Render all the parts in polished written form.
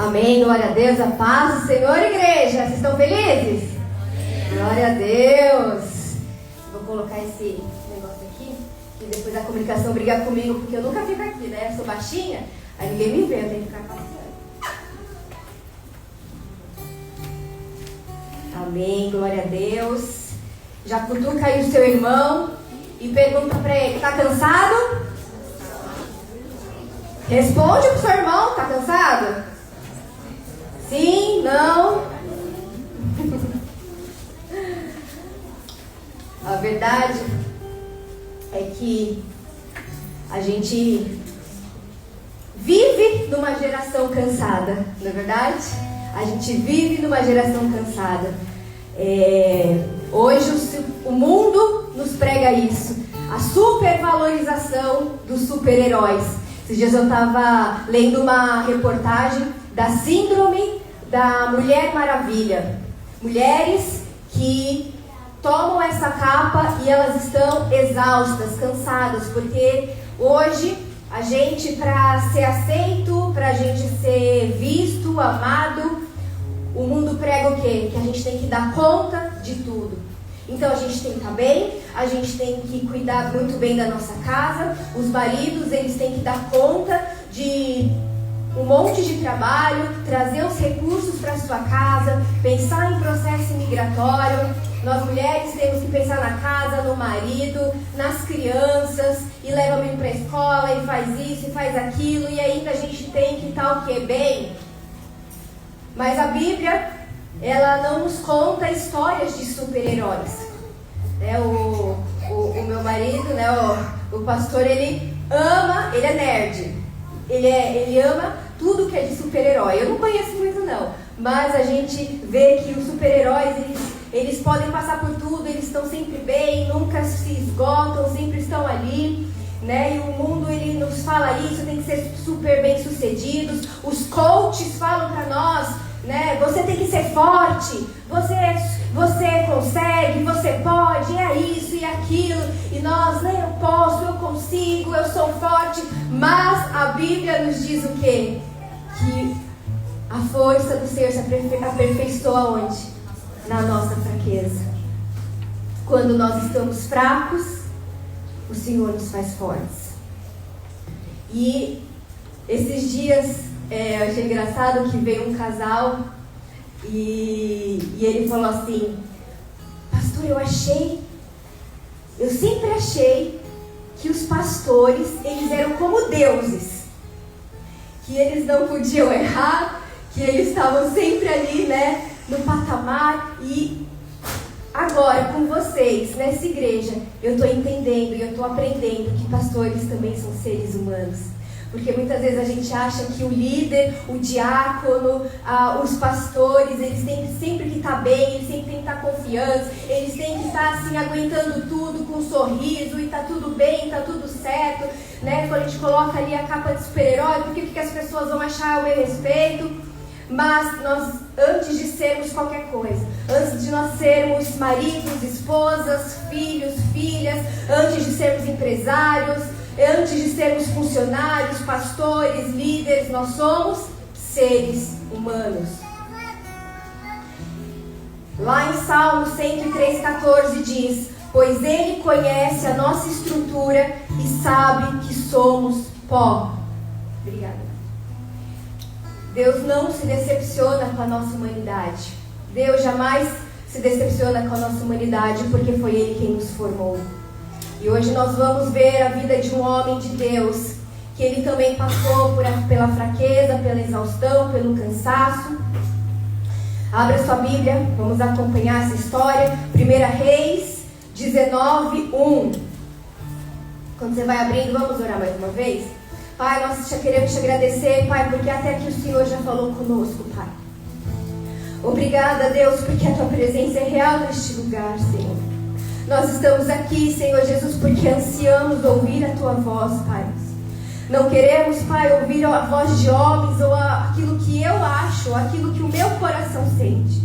Amém, glória a Deus, a paz do Senhor, igreja. Vocês estão felizes? Amém. Glória a Deus. Vou colocar esse negócio aqui, que depois a comunicação briga comigo, porque eu nunca fico aqui, né? Eu sou baixinha, aí ninguém me vê, eu tenho que ficar passando. Amém, glória a Deus. Já cutuca aí o seu irmão e pergunta pra ele, tá cansado? Responde pro seu irmão, tá cansado? Sim, não. A verdade é que a gente vive numa geração cansada, não é verdade? A gente vive numa geração cansada. Hoje o mundo nos prega isso, a supervalorização dos super-heróis. Esses dias eu estava lendo uma reportagem da síndrome da Mulher Maravilha. Mulheres que tomam essa capa e elas estão exaustas, cansadas, porque hoje a gente, para ser aceito, para a gente ser visto, amado, o mundo prega o quê? Que a gente tem que dar conta de tudo. Então a gente tem que estar bem, a gente tem que cuidar muito bem da nossa casa, os maridos, eles têm que dar conta de um monte de trabalho, trazer os recursos para sua casa, pensar em processo migratório. Nós mulheres temos que pensar na casa, no marido, nas crianças, e leva o menino para a escola, e faz isso, e faz aquilo, e ainda a gente tem que estar o quê? Bem. Mas a Bíblia, ela não nos conta histórias de super-heróis. O meu marido, né, o pastor, ele é nerd. Ele ama tudo que é de super-herói. Eu não conheço muito não, mas a gente vê que os super-heróis, eles podem passar por tudo, eles estão sempre bem, nunca se esgotam, sempre estão ali, né? E o mundo, ele nos fala isso, tem que ser super bem sucedidos. Os coaches falam para nós, né? Você tem que ser forte, você consegue, você pode, é isso e aquilo. E nós, né? Eu posso, eu consigo, eu sou forte. Mas a Bíblia nos diz o quê? Que a força do Senhor se aperfeiçoa onde? Na nossa fraqueza. Quando nós estamos fracos, o Senhor nos faz fortes. E esses dias, eu achei engraçado que veio um casal e ele falou assim: pastor, eu sempre achei que os pastores, eles eram como deuses, que eles não podiam errar, que eles estavam sempre ali, né, no patamar. E agora, com vocês, nessa igreja, eu estou entendendo e eu estou aprendendo que pastores também são seres humanos. Porque muitas vezes a gente acha que o líder, o diácono, os pastores, eles têm sempre que estar bem, eles sempre têm que estar confiantes, eles têm que estar assim, aguentando tudo com um sorriso, e está tudo bem, está tudo certo, né? Quando a gente coloca ali a capa de super-herói, porque o que as pessoas vão achar ao meu respeito? Mas nós, antes de sermos qualquer coisa, antes de nós sermos maridos, esposas, filhos, filhas, antes de sermos empresários, antes de sermos funcionários, pastores, líderes, nós somos seres humanos. Lá em Salmo 103:14 diz: pois Ele conhece a nossa estrutura e sabe que somos pó. Obrigada. Deus não se decepciona com a nossa humanidade. Deus jamais se decepciona com a nossa humanidade, porque foi Ele quem nos formou. E hoje nós vamos ver a vida de um homem de Deus, que ele também passou pela fraqueza, pela exaustão, pelo cansaço. Abra sua Bíblia, vamos acompanhar essa história. 1 Reis 19:1. Quando você vai abrindo, vamos orar mais uma vez? Pai, nós queremos te agradecer, Pai, porque até aqui o Senhor já falou conosco, Pai. Obrigada, Deus, porque a tua presença é real neste lugar, Senhor. Nós estamos aqui, Senhor Jesus, porque ansiamos ouvir a tua voz, Pai. Não queremos, Pai, ouvir a voz de homens ou aquilo que eu acho, ou aquilo que o meu coração sente,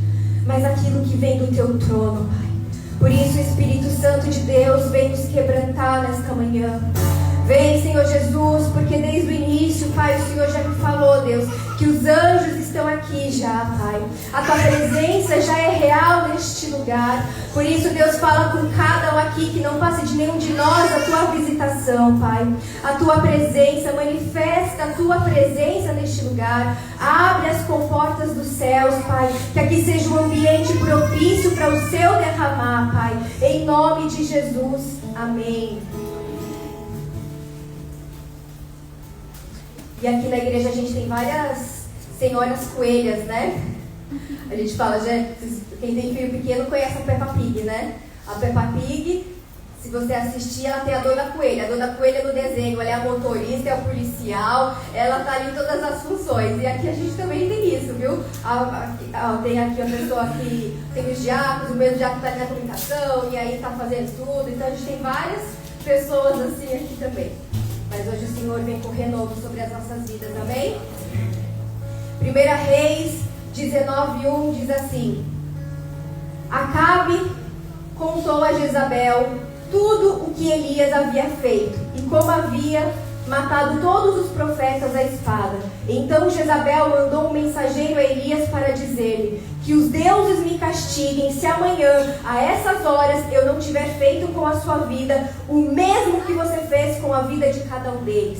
mas aquilo que vem do teu trono, Pai. Por isso, o Espírito Santo de Deus vem nos quebrantar nesta manhã. Vem, Senhor Jesus, porque desde o início, Pai, o Senhor já me falou, Deus, que os anjos estão aqui já, Pai. A tua presença já é real neste lugar. Por isso, Deus, fala com cada um aqui, que não passe de nenhum de nós a tua visitação, Pai. A tua presença, manifesta a tua presença neste lugar. Abre as comportas dos céus, Pai. Que aqui seja um ambiente propício para o seu derramar, Pai. Em nome de Jesus. Amém. E aqui na igreja a gente tem várias senhoras coelhas, né? A gente fala, quem tem filho pequeno conhece a Peppa Pig, né? A Peppa Pig, se você assistir, ela tem a Dona Coelha. A Dona Coelha no desenho, ela é a motorista, é o policial, ela tá ali em todas as funções. E aqui a gente também tem isso, viu? Tem aqui a pessoa que tem os diáconos, o mesmo diácono tá ali na comunicação, e aí tá fazendo tudo. Então a gente tem várias pessoas assim aqui também. Mas hoje o Senhor vem com renovo sobre as nossas vidas, amém? 1 Reis 19:1 diz assim: Acabe contou a Jezabel tudo o que Elias havia feito e como havia matado todos os profetas à espada. Então Jezabel mandou um mensageiro a Elias para dizer-lhe: que os deuses me castiguem se amanhã, a essas horas, eu não tiver feito com a sua vida o mesmo que você fez com a vida de cada um deles.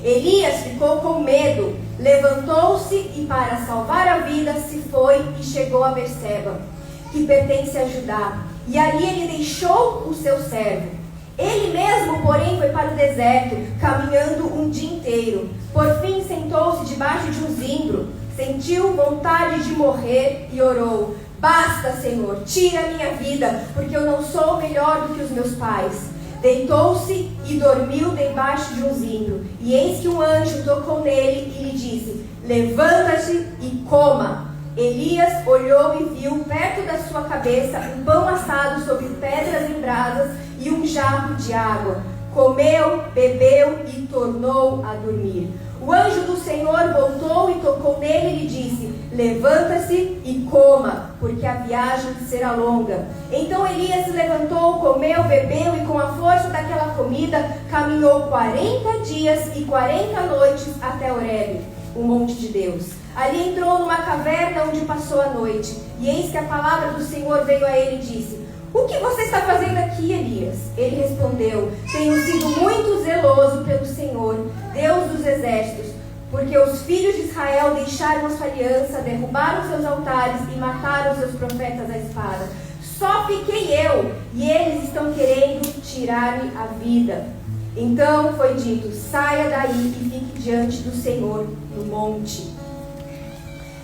Elias ficou com medo, levantou-se e para salvar a vida se foi e chegou a Berseba, que pertence a Judá. E ali ele deixou o seu servo. Ele mesmo, porém, foi para o deserto, caminhando um dia inteiro. Por fim, sentou-se debaixo de um zimbro, sentiu vontade de morrer e orou: Basta, Senhor, tira a minha vida, porque eu não sou melhor do que os meus pais. Deitou-se e dormiu debaixo de um zimbro. E eis que um anjo tocou nele e lhe disse: Levanta-te e coma. Elias olhou e viu perto da sua cabeça um pão assado sobre pedras em brasas e um jarro de água. Comeu, bebeu e tornou a dormir. O anjo do Senhor voltou e tocou nele e lhe disse: Levanta-se e coma, porque a viagem será longa. Então Elias se levantou, comeu, bebeu e com a força daquela comida caminhou 40 dias e 40 noites até Horebe, o monte de Deus. Ali entrou numa caverna onde passou a noite. E eis que a palavra do Senhor veio a ele e disse: O que você está fazendo aqui, Elias? Ele respondeu: Tenho sido muito zeloso pelo Senhor, Deus dos exércitos, porque os filhos de Israel deixaram a sua aliança, derrubaram seus altares e mataram seus profetas à espada. Só fiquei eu, e eles estão querendo tirar-me a vida. Então foi dito: Saia daí e fique diante do Senhor no monte.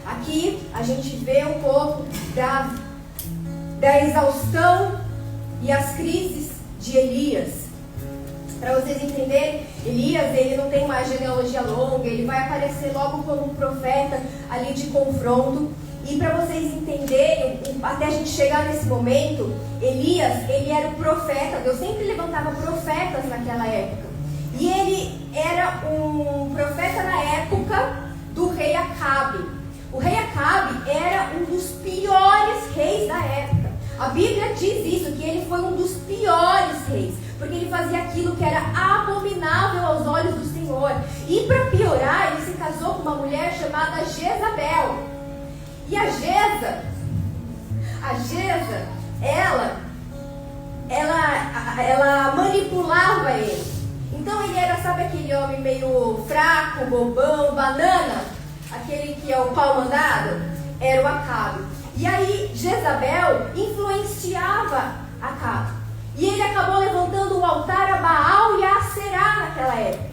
Aqui a gente vê um pouco da exaustão e as crises de Elias. Para vocês entenderem, Elias, ele não tem uma genealogia longa, ele vai aparecer logo como um profeta ali de confronto. E para vocês entenderem, até a gente chegar nesse momento, Elias, ele era um profeta. Deus sempre levantava profetas naquela época. E ele era um profeta na época do rei Acabe. O rei Acabe era um dos piores reis da época. A Bíblia diz isso, que ele foi um dos piores reis, porque ele fazia aquilo que era abominável aos olhos do Senhor. E para piorar, ele se casou com uma mulher chamada Jezabel. E a Jeza, ela manipulava ele. Então ele era, sabe aquele homem meio fraco, bobão, banana? Aquele que é o pau mandado? Era o Acabe. E aí Jezabel influenciava Acabe. E ele acabou levantando o altar a Baal e a Aserá naquela época.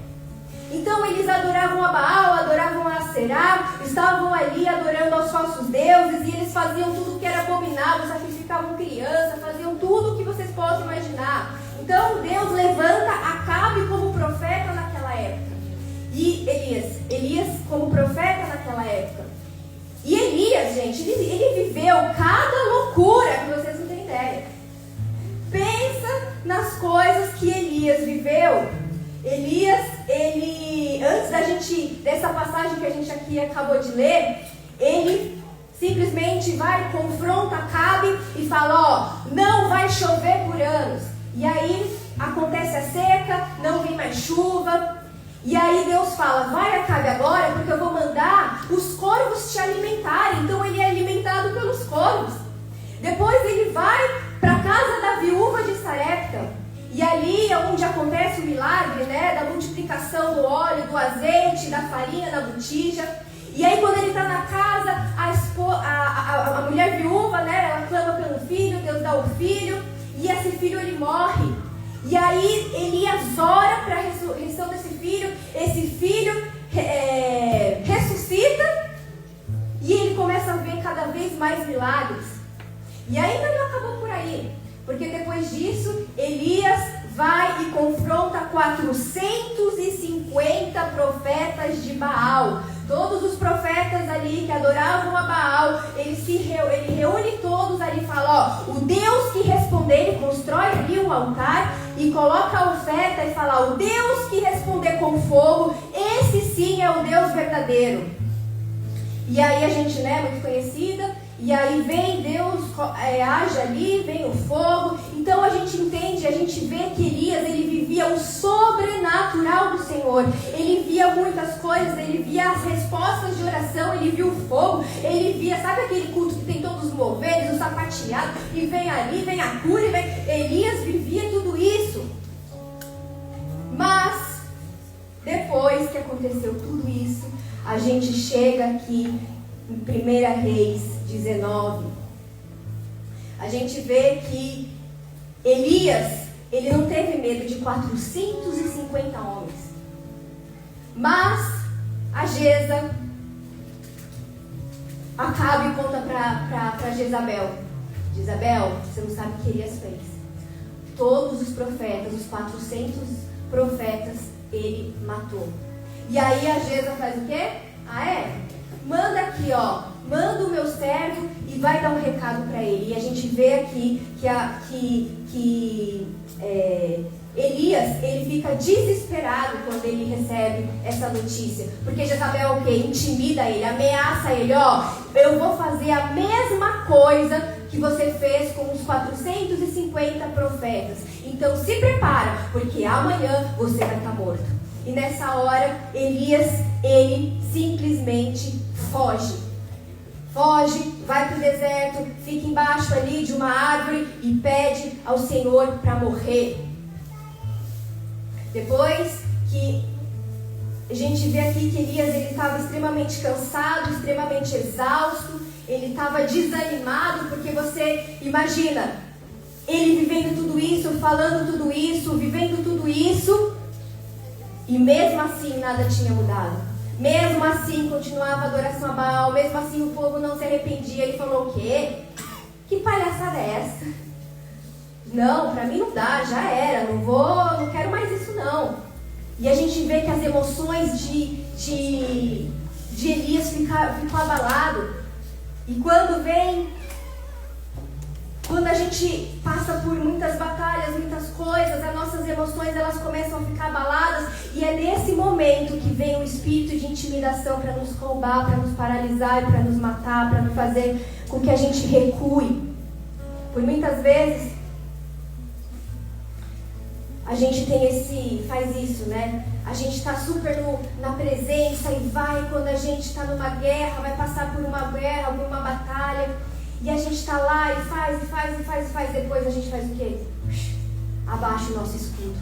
Então eles adoravam a Baal, adoravam a Aserá, estavam ali adorando aos falsos deuses, e eles faziam tudo que era abominável, sacrificavam crianças, faziam tudo o que vocês possam imaginar. Então Deus levanta Acabe como profeta naquela época. E Elias como profeta naquela época. E Elias, gente, ele viveu cada loucura que vocês não têm ideia. Pensa nas coisas que Elias viveu. Elias, antes dessa passagem que a gente aqui acabou de ler, ele simplesmente vai, confronta Acabe e fala: não vai chover por anos. E aí acontece a seca, não vem mais chuva. E aí Deus fala, vai Acabe agora, porque eu vou mandar os corvos te alimentarem. Então ele é alimentado pelos corvos. Depois ele vai para a casa da viúva de Sarepta. E ali é onde acontece o milagre, né, da multiplicação do óleo, do azeite, da farinha na botija. E aí quando ele está na casa, a mulher viúva, né, ela clama pelo filho, Deus dá o filho. E esse filho ele morre. E aí Elias ora para a ressurreição desse filho. Esse filho ressuscita. E ele começa a ver cada vez mais milagres. E ainda não acabou por aí. Porque depois disso, Elias vai e confronta 450 profetas de Baal. Todos os profetas ali que adoravam a Baal, ele reúne todos ali e fala, ó, o Deus que responder, ele constrói ali um altar e coloca a oferta e fala, o Deus que responder com fogo, esse sim é o Deus verdadeiro. E aí a gente, né, muito conhecida, e aí vem Deus, age ali, vem o fogo. Então a gente entende, a gente vê que Elias, ele vivia o sobrenatural do Senhor. Ele via muitas coisas, ele via as respostas de oração, ele via o fogo, ele via, sabe aquele culto que tem todos os moveres, o sapateado, e vem ali, vem a cura, e vem... Elias vivia tudo isso. Mas, depois que aconteceu tudo isso, a gente chega aqui em 1 Reis 19. A gente vê que Elias, ele não teve medo de 450 homens. Mas a Jeza, Acabe conta para Jezabel. Jezabel, você não sabe o que Elias fez. Todos os profetas, os 400 profetas, ele matou. E aí a Jeza faz o quê? Manda aqui, ó. Manda o meu servo e vai dar um recado para ele. E a gente vê aqui que Elias, ele fica desesperado quando ele recebe essa notícia. Porque Jezabel o quê? Intimida ele, ameaça ele, ó. Eu vou fazer a mesma coisa que você fez com os 450 profetas. Então se prepara, porque amanhã você vai estar morto. E nessa hora, Elias, ele simplesmente foge. Foge, vai para o deserto, fica embaixo ali de uma árvore e pede ao Senhor para morrer. Depois que a gente vê aqui que Elias, ele estava extremamente cansado, extremamente exausto, ele estava desanimado, porque você imagina, ele vivendo tudo isso, falando tudo isso, vivendo tudo isso, e mesmo assim nada tinha mudado. Mesmo assim continuava a adoração a Baal, mesmo assim o povo não se arrependia. Ele falou o quê? Que palhaçada é essa? Não, pra mim não dá, já era, não quero mais isso não. E a gente vê que as emoções de Elias ficou abalado. E quando a gente passa por muitas batalhas, muitas coisas, as nossas emoções, elas começam a ficar abaladas. E é nesse momento que vem o espírito de intimidação para nos roubar, para nos paralisar, para nos matar, para fazer com que a gente recue. Por muitas vezes, a gente faz isso, né? A gente está super na presença e quando a gente está numa guerra, vai passar por uma guerra, por uma batalha. E a gente está lá e faz. Depois a gente faz o quê? Abaixa o nosso escudo.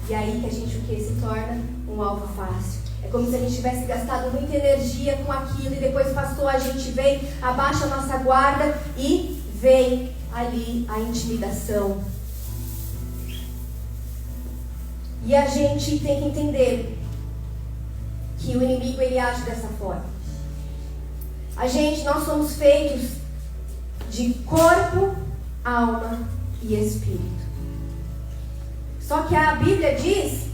E aí que a gente o quê? Se torna um alvo fácil. É como se a gente tivesse gastado muita energia com aquilo e depois passou, a gente vem, abaixa a nossa guarda e vem ali a intimidação. E a gente tem que entender que o inimigo, ele age dessa forma. Nós somos feitos de corpo, alma e espírito. Só que a Bíblia diz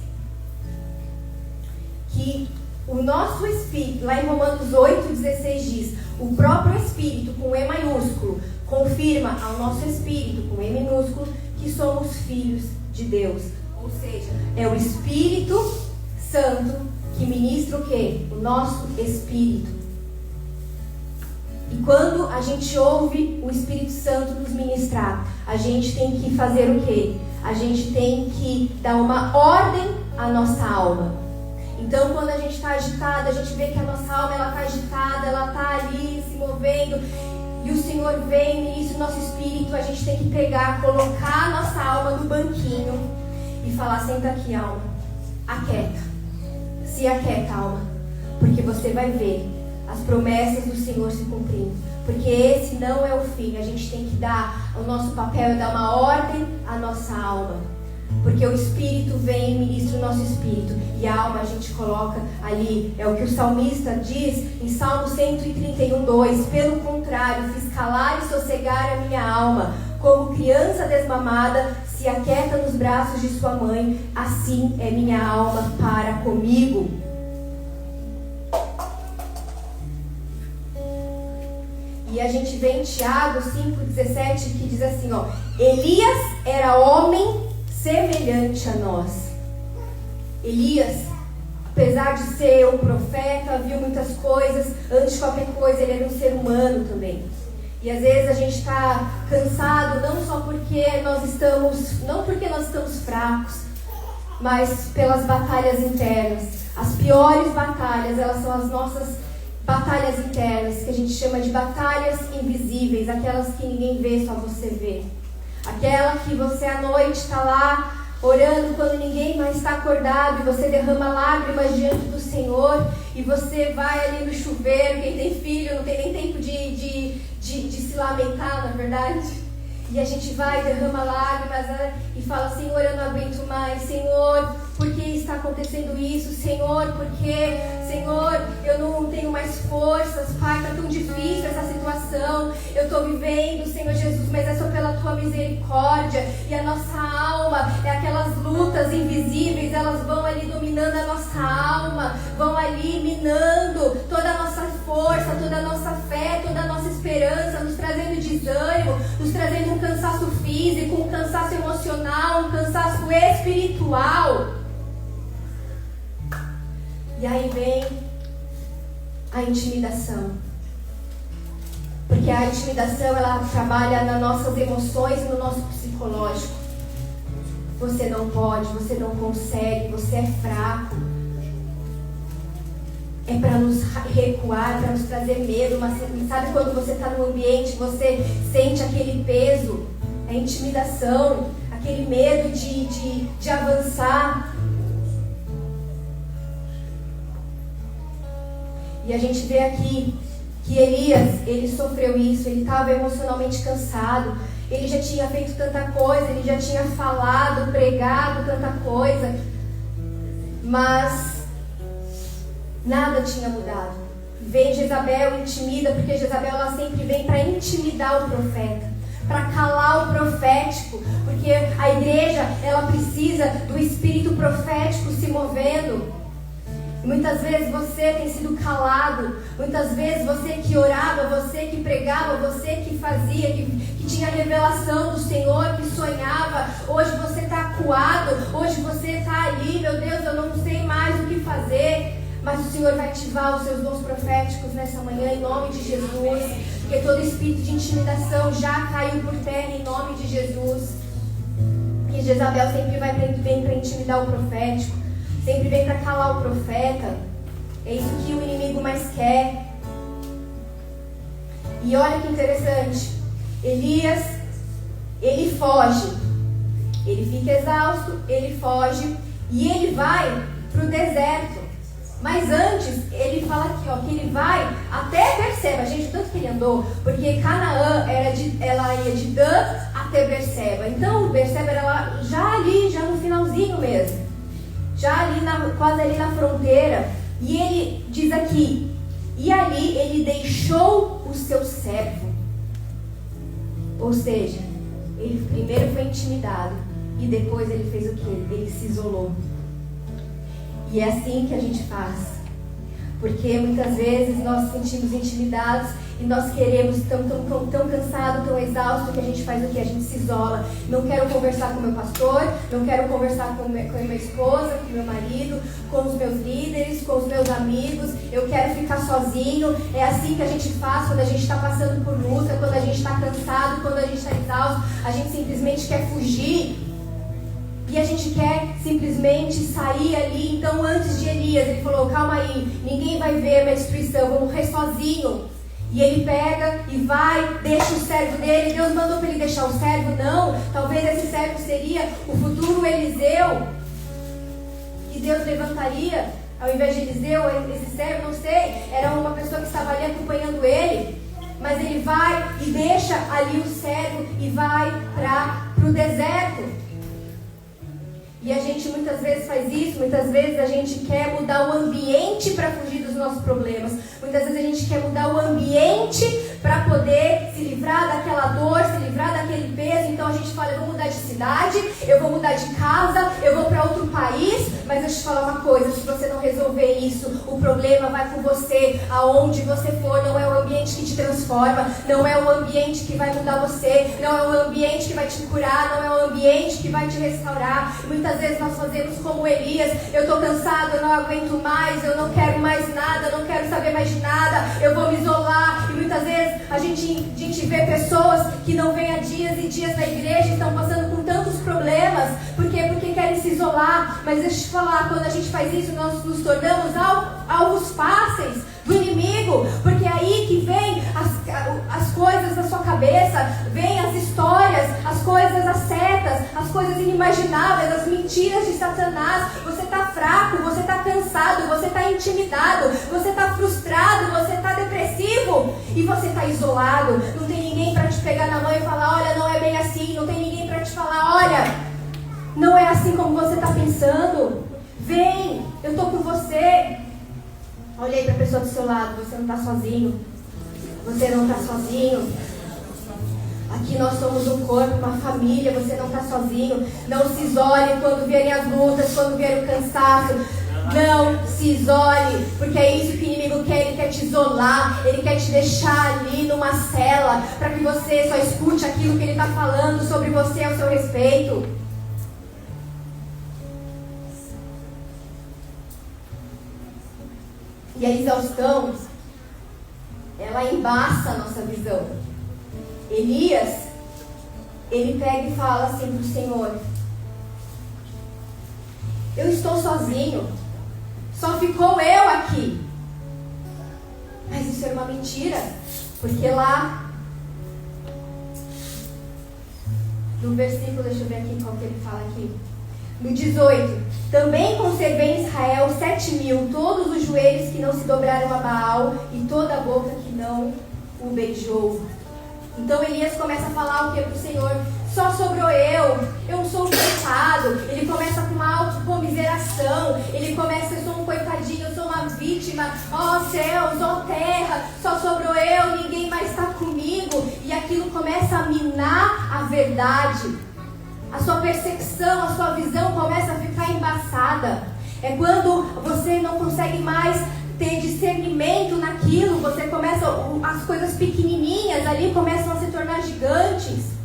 que o nosso espírito, lá em Romanos 8,16 diz, o próprio espírito, com E maiúsculo, confirma ao nosso espírito, com E minúsculo, que somos filhos de Deus. Ou seja, é o Espírito Santo que ministra o quê? O nosso espírito. E quando a gente ouve o Espírito Santo nos ministrar, a gente tem que fazer o quê? A gente tem que dar uma ordem à nossa alma. Então, quando a gente está agitada, a gente vê que a nossa alma está agitada, ela está ali se movendo, e o Senhor vem e ministra o nosso espírito, a gente tem que pegar, colocar a nossa alma no banquinho e falar: senta aqui, alma, aquieta, se aquieta, alma, porque você vai ver as promessas do Senhor se cumprindo, porque esse não é o fim. A gente tem que dar, o nosso papel é dar uma ordem à nossa alma, porque o Espírito vem e ministra o nosso espírito, e a alma a gente coloca ali. É o que o salmista diz em Salmo 131:2: pelo contrário, fiz calar e sossegar a minha alma, como criança desmamada se aquieta nos braços de sua mãe, assim é minha alma para comigo. E a gente vê em Tiago 5,17 que diz assim, ó: Elias era homem semelhante a nós. Elias, apesar de ser um profeta, viu muitas coisas, antes de qualquer coisa ele era um ser humano também. E às vezes a gente está cansado, não só porque nós estamos fracos, mas pelas batalhas internas. As piores batalhas, elas são as nossas batalhas internas, que a gente chama de batalhas invisíveis, aquelas que ninguém vê, só você vê. Aquela que você à noite está lá orando quando ninguém mais está acordado, e você derrama lágrimas diante do Senhor, e você vai ali no chuveiro, quem tem filho não tem nem tempo de se lamentar, na verdade. E a gente vai, derrama lágrimas, né? E fala: Senhor, eu não aguento mais. Senhor, por que está acontecendo isso? Senhor, por que? Senhor, eu não tenho mais forças. Pai, está tão difícil essa situação. Eu estou vivendo, Senhor Jesus, mas é só pela Tua misericórdia. E a nossa alma, é aquelas lutas invisíveis, elas vão ali dominando a nossa alma, vão ali minando toda a nossa força, toda a nossa fé, toda a nossa esperança, nos trazendo desânimo, nos trazendo um cansaço físico, um cansaço emocional, um cansaço espiritual. E aí vem a intimidação. Porque a intimidação, ela trabalha nas nossas emoções e no nosso psicológico. Você não pode, você não consegue, você é fraco. É para nos recuar, para nos trazer medo. Mas sabe quando você está no ambiente, você sente aquele peso, a intimidação, aquele medo de avançar. E a gente vê aqui que Elias, ele sofreu isso, ele estava emocionalmente cansado, ele já tinha feito tanta coisa, ele já tinha falado, pregado tanta coisa, mas nada tinha mudado. Vem Jezabel, intimida, porque Jezabel ela sempre vem para intimidar o profeta, para calar o profético, porque a igreja ela precisa do espírito profético se movendo. Muitas vezes você tem sido calado, muitas vezes você que orava, você que pregava, você que fazia, que tinha revelação do Senhor, que sonhava, hoje você está acuado, hoje você está ali, meu Deus, eu não sei mais o que fazer, mas o Senhor vai ativar os seus dons proféticos nessa manhã, em nome de Jesus, porque todo espírito de intimidação já caiu por terra, em nome de Jesus. E Jezabel sempre vem para intimidar o profético, sempre vem para calar o profeta. É isso que o inimigo mais quer. E olha que interessante, Elias, ele foge, ele fica exausto, ele foge e ele vai para o deserto. Mas antes, ele fala aqui, ó, que ele vai até Berseba. Gente, tanto que ele andou, porque Canaã ela ia de Dan até Berseba. Então, Berseba era lá, já no finalzinho mesmo, já ali quase ali na fronteira. E ele diz aqui: e ali ele deixou o seu servo. Ou seja, ele primeiro foi intimidado e depois ele fez o quê? Ele se isolou. E é assim que a gente faz. Porque muitas vezes nós sentimos intimidados e nós queremos, tão cansado, tão exausto, que a gente faz o quê? A gente se isola. Não quero conversar com o meu pastor, não quero conversar com a minha esposa, com o meu marido, com os meus líderes, com os meus amigos. Eu quero ficar sozinho. É assim que a gente faz quando a gente está passando por luta, quando a gente está cansado, quando a gente está exausto. A gente simplesmente quer fugir. E a gente quer simplesmente sair ali. Então, antes de Elias, ele falou: calma aí, ninguém vai ver a minha destruição, eu vou morrer sozinho. E ele pega e vai, deixa o servo dele. Deus mandou para ele deixar o servo? Não. Talvez esse servo seria o futuro Eliseu, que Deus levantaria ao invés de Eliseu. Esse servo, não sei, era uma pessoa que estava ali acompanhando ele. Mas ele vai e deixa ali o servo e vai para o deserto. E a gente muitas vezes faz isso, muitas vezes a gente quer mudar o ambiente para fugir dos nossos problemas. Muitas vezes a gente quer mudar o ambiente para poder se livrar daquela dor, se livrar daquele peso. Então a gente fala: eu vou mudar de cidade, eu vou mudar de casa, eu vou para outro país. Mas eu te falar uma coisa: se você não resolver isso, o problema vai com você. Aonde você for, não é o ambiente que te transforma, não é o ambiente que vai mudar você, não é o ambiente que vai te curar, não é o ambiente que vai te restaurar. Muitas vezes nós fazemos como Elias: eu estou cansado, eu não aguento mais, eu não quero mais nada, eu não quero saber mais de nada, eu vou me isolar. E muitas vezes a gente vê pessoas que não vêm há dias e dias na igreja, estão passando por tantos problemas. Por quê? Porque querem se isolar. Mas deixa eu te falar, quando a gente faz isso, nós nos tornamos alvos fáceis do inimigo. Porque é aí que vem as coisas da sua cabeça, vem as histórias, as coisas, as setas, as coisas inimagináveis, as mentiras de Satanás. Você está fraco, você está cansado, você está intimidado, você está frustrado, você está depressivo e você está isolado. Não tem ninguém para te pegar na mão e falar: olha, não é bem assim. Não tem ninguém para te falar: olha, não é assim como você está pensando. Vem, eu estou com você. Olha aí para a pessoa do seu lado: você não está sozinho. Você não está sozinho. Aqui nós somos um corpo, uma família. Você não está sozinho. Não se isole quando vierem as lutas, quando vier o cansaço. Não se isole, porque é isso que o inimigo quer. Ele quer te isolar, ele quer te deixar ali numa cela, para que você só escute aquilo que ele está falando sobre você ao seu respeito. E a exaustão, ela embaça a nossa visão. Elias, ele pega e fala assim para o Senhor: eu estou sozinho, só ficou eu aqui. Mas isso era uma mentira, porque lá no versículo, deixa eu ver aqui qual que ele fala aqui, no 18: também conservei em Israel 7.000, todos os joelhos que não se dobraram a Baal e toda a boca que não o beijou. Então Elias começa a falar o que para o Senhor? Só sobrou eu sou um coitado. Ele começa com uma autocomiseração, ele começa: eu sou um coitadinho, eu sou uma vítima, ó céus, ó terra, só sobrou eu, ninguém mais está comigo. E aquilo começa a minar a verdade. A sua percepção, a sua visão começa a ficar embaçada. É quando você não consegue mais ter discernimento naquilo. Você começa, as coisas pequenininhas ali começam a se tornar gigantes.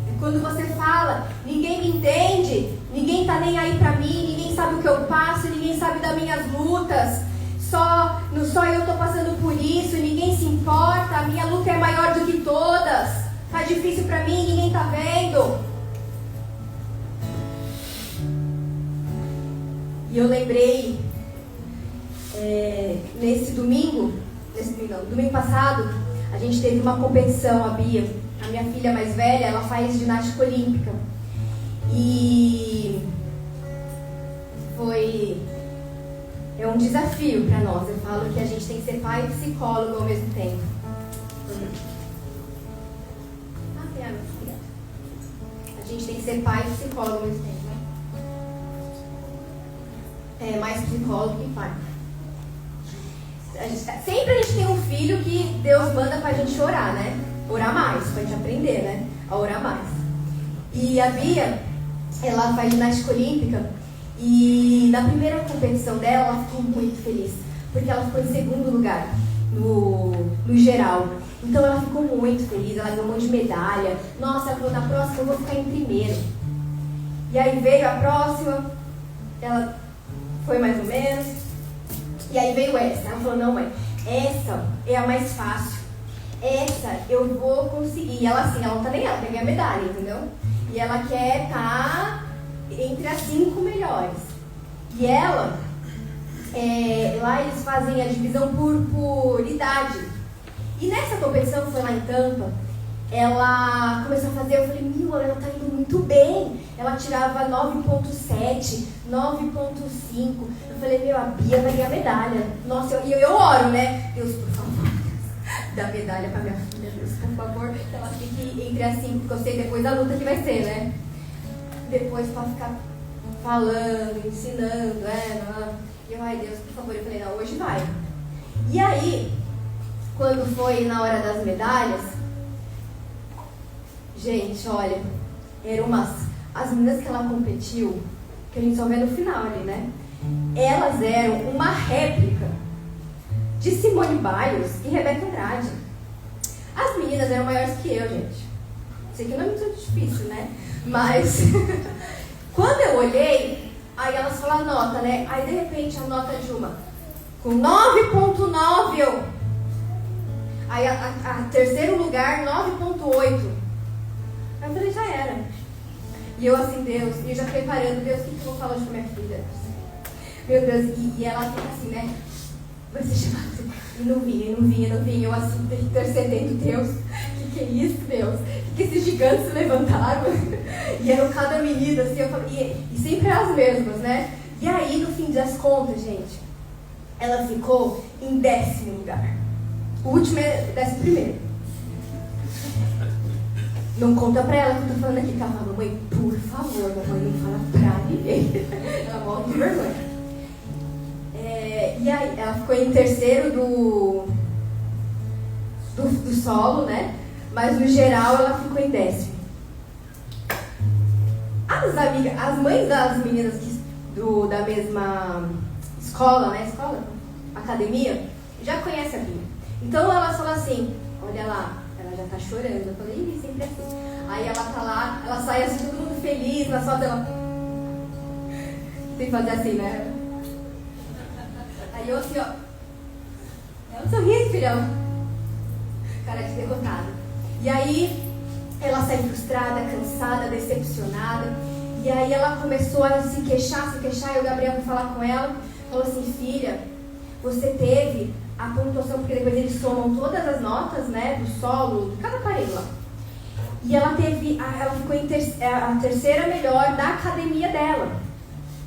É quando você fala: ninguém me entende, ninguém está nem aí para mim, ninguém sabe o que eu passo, ninguém sabe das minhas lutas. Só eu estou passando por isso, ninguém se importa, a minha luta é maior do que todas, tá difícil para mim, ninguém está vendo. E eu lembrei, domingo passado, a gente teve uma competição, a Bia, a minha filha mais velha, ela faz ginástica olímpica. E é um desafio para nós. Eu falo que a gente tem que ser pai e psicólogo ao mesmo tempo. A gente tem que ser pai e psicólogo ao mesmo tempo, né? Mais psicólogo que pai. Sempre a gente tem um filho que Deus manda pra gente orar, né? Orar mais, pra gente aprender, né? A orar mais. E a Bia, ela faz ginástica olímpica. E na primeira competição dela, ela ficou muito feliz, porque ela ficou em segundo lugar no geral. Então ela ficou muito feliz, ela ganhou um monte de medalha. Nossa, ela falou, na próxima eu vou ficar em primeiro. E aí veio a próxima, ela foi mais ou menos. E aí veio essa, ela falou, não mãe, essa é a mais fácil. Essa eu vou conseguir. E ela assim, ela não tá nem ela, quer ganhar medalha, entendeu? E ela quer estar entre as 5 melhores. E ela, lá eles fazem a divisão por idade. E nessa competição, foi lá em Tampa, ela começou a fazer, eu falei, ela tá indo muito bem. Ela tirava 9.7, 9.5. Eu falei, a Bia vai ganhar medalha. Nossa, eu oro, né? Deus, por favor, dá medalha pra minha filha, Deus, por favor, que ela fique entre as 5, porque eu sei depois da luta que vai ser, né? Depois pra ficar falando, ensinando, E eu, ai Deus, por favor, eu falei, não, hoje vai. E aí, quando foi na hora das medalhas, gente, olha, as meninas que ela competiu, que a gente só vê no final ali, né? Elas eram uma réplica de Simone Biles e Rebeca Andrade. As meninas eram maiores que eu, gente. Sei que não é muito difícil, né? Mas, quando eu olhei, aí elas falaram a nota, né? Aí, de repente, a nota de uma, com 9.9, eu... Aí, a terceiro lugar, 9.8. Aí eu falei, já era. E eu assim, Deus, e eu já preparando, Deus, o que eu vou falar hoje com minha filha? Meu Deus, e ela fica assim, né? Vai ser chamada. E não vinha. Eu assim, intercedendo, Deus, o que é isso, Deus? Que esses gigantes se levantaram? E eram cada menina, assim, eu falei, e sempre as mesmas, né? E aí, no fim das contas, gente, ela ficou em 10º lugar. O último é 11º. Não conta pra ela que eu tô falando aqui, que ela fala, mamãe, por favor, mamãe, não fala pra ninguém. Ela morre de vergonha. E aí, ela ficou em 3º do solo, né? Mas no geral ela ficou em 10º. As mães das meninas da mesma escola, né? Academia, já conhecem a Bia. Então elas falam assim, olha lá, ela já tá chorando. Eu falei, sempre assim. Aí ela tá lá, ela sai assim, todo mundo feliz, na foto dela. Tem que fazer assim, né? Aí eu assim, ó. É um sorriso, filhão. Cara de derrotada. E aí, ela saiu frustrada, cansada, decepcionada. E aí ela começou a se queixar. E o Gabriel foi falar com ela. Falou assim, filha, você teve a pontuação, porque depois eles somam todas as notas, né, do solo, de cada aparelho lá. E ela ficou a terceira melhor da academia dela.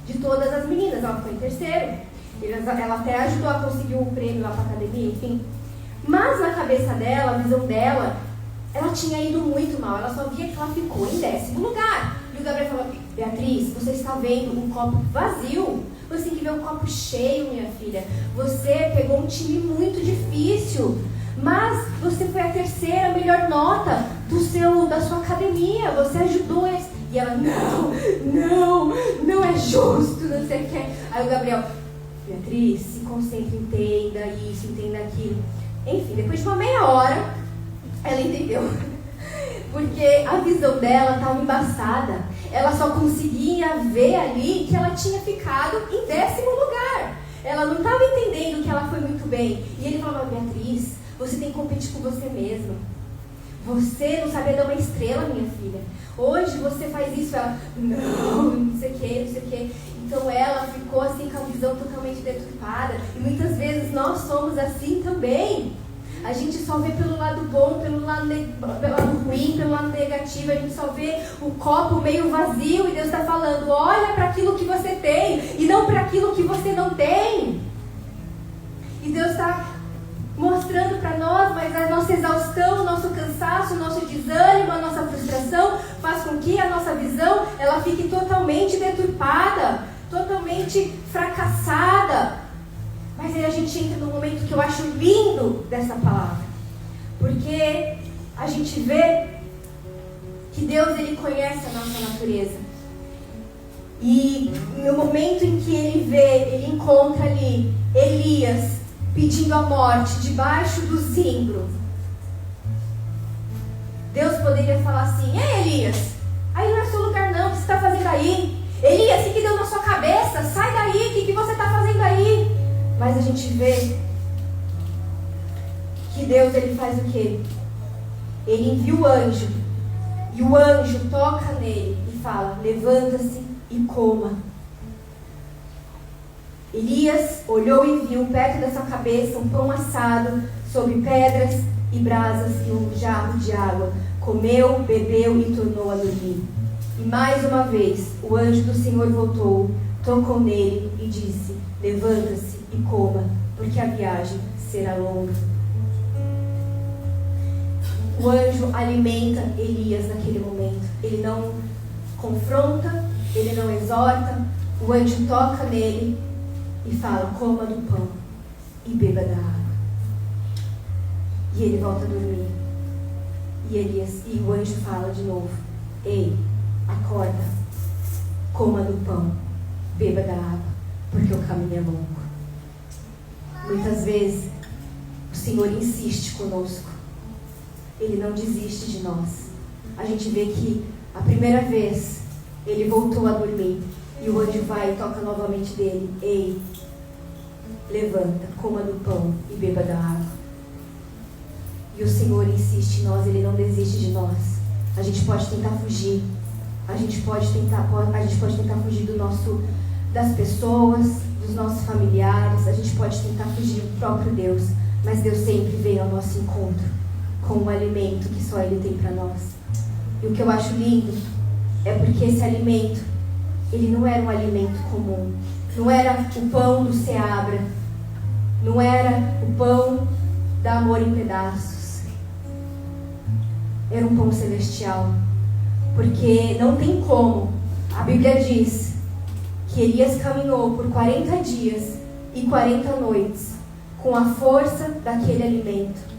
De todas as meninas, ela ficou em 3º. Ela até ajudou a conseguir um prêmio lá para a academia, enfim. Mas na cabeça dela, a visão dela, ela tinha ido muito mal. Ela só via que ela ficou em 10º lugar. E o Gabriel falou, Beatriz, você está vendo um copo vazio. Você tem que ver um copo cheio, minha filha. Você pegou um time muito difícil, mas você foi a 3ª melhor nota da sua academia. Você ajudou eles. E ela, não é justo, não sei o que. Aí o Gabriel, Beatriz, se concentre, entenda isso, entenda aquilo. Enfim, depois de uma meia hora, ela entendeu. Porque a visão dela estava embaçada. Ela só conseguia ver ali que ela tinha ficado em 10º lugar. Ela não estava entendendo que ela foi muito bem. E ele falava, Beatriz, você tem que competir com você mesma. Você não sabia dar uma estrela, minha filha. Hoje você faz isso. Ela, não sei o que. Então ela ficou assim com a visão totalmente deturpada. E muitas vezes nós somos assim também. A gente só vê pelo lado bom, pelo lado ruim, pelo lado negativo. A gente só vê o copo meio vazio. E Deus está falando, olha para aquilo que você tem e não para aquilo que você não tem. E Deus está mostrando para nós, mas a nossa exaustão, o nosso cansaço, o nosso desânimo, a nossa frustração faz com que a nossa visão ela fique totalmente deturpada, totalmente fracassada. Mas aí a gente entra num momento que eu acho lindo dessa palavra, porque a gente vê que Deus ele conhece a nossa natureza. E no momento em que ele encontra ali Elias pedindo a morte debaixo do zimbro, Deus poderia falar assim: ei, Elias, aí não é seu lugar não, o que você está fazendo aí? Elias, o que deu na sua cabeça? Sai daí, o que você está fazendo aí? Mas a gente vê que Deus, ele faz o quê? Ele envia o anjo, e o anjo toca nele e fala: levanta-se e coma. Elias olhou e viu perto da sua cabeça um pão assado sobre pedras e brasas e um jarro de água. Comeu, bebeu e tornou a dormir. E mais uma vez o anjo do Senhor voltou, tocou nele e disse: levanta-se e coma, porque a viagem será longa. O anjo alimenta Elias naquele momento. Ele não confronta, ele não exorta. O anjo toca nele e fala: coma do pão e beba da água. E ele volta a dormir. E o anjo fala de novo: ei, acorda, coma do pão, beba da água, porque o caminho é longo. Muitas vezes o Senhor insiste conosco. Ele não desiste de nós. A gente vê que a primeira vez ele voltou a dormir, e o anjo vai e toca novamente dele: ei, levanta, coma do pão e beba da água. E o Senhor insiste em nós, ele não desiste de nós. A gente pode tentar fugir, a gente pode tentar fugir das pessoas, dos nossos familiares, a gente pode tentar fugir do próprio Deus, mas Deus sempre vem ao nosso encontro com um alimento que só Ele tem para nós. E o que eu acho lindo é porque esse alimento, ele não era um alimento comum, não era o pão do Seabra, não era o pão da Amor em Pedaços, era um pão celestial. Porque não tem como, a Bíblia diz que Elias caminhou por 40 dias e 40 noites com a força daquele alimento.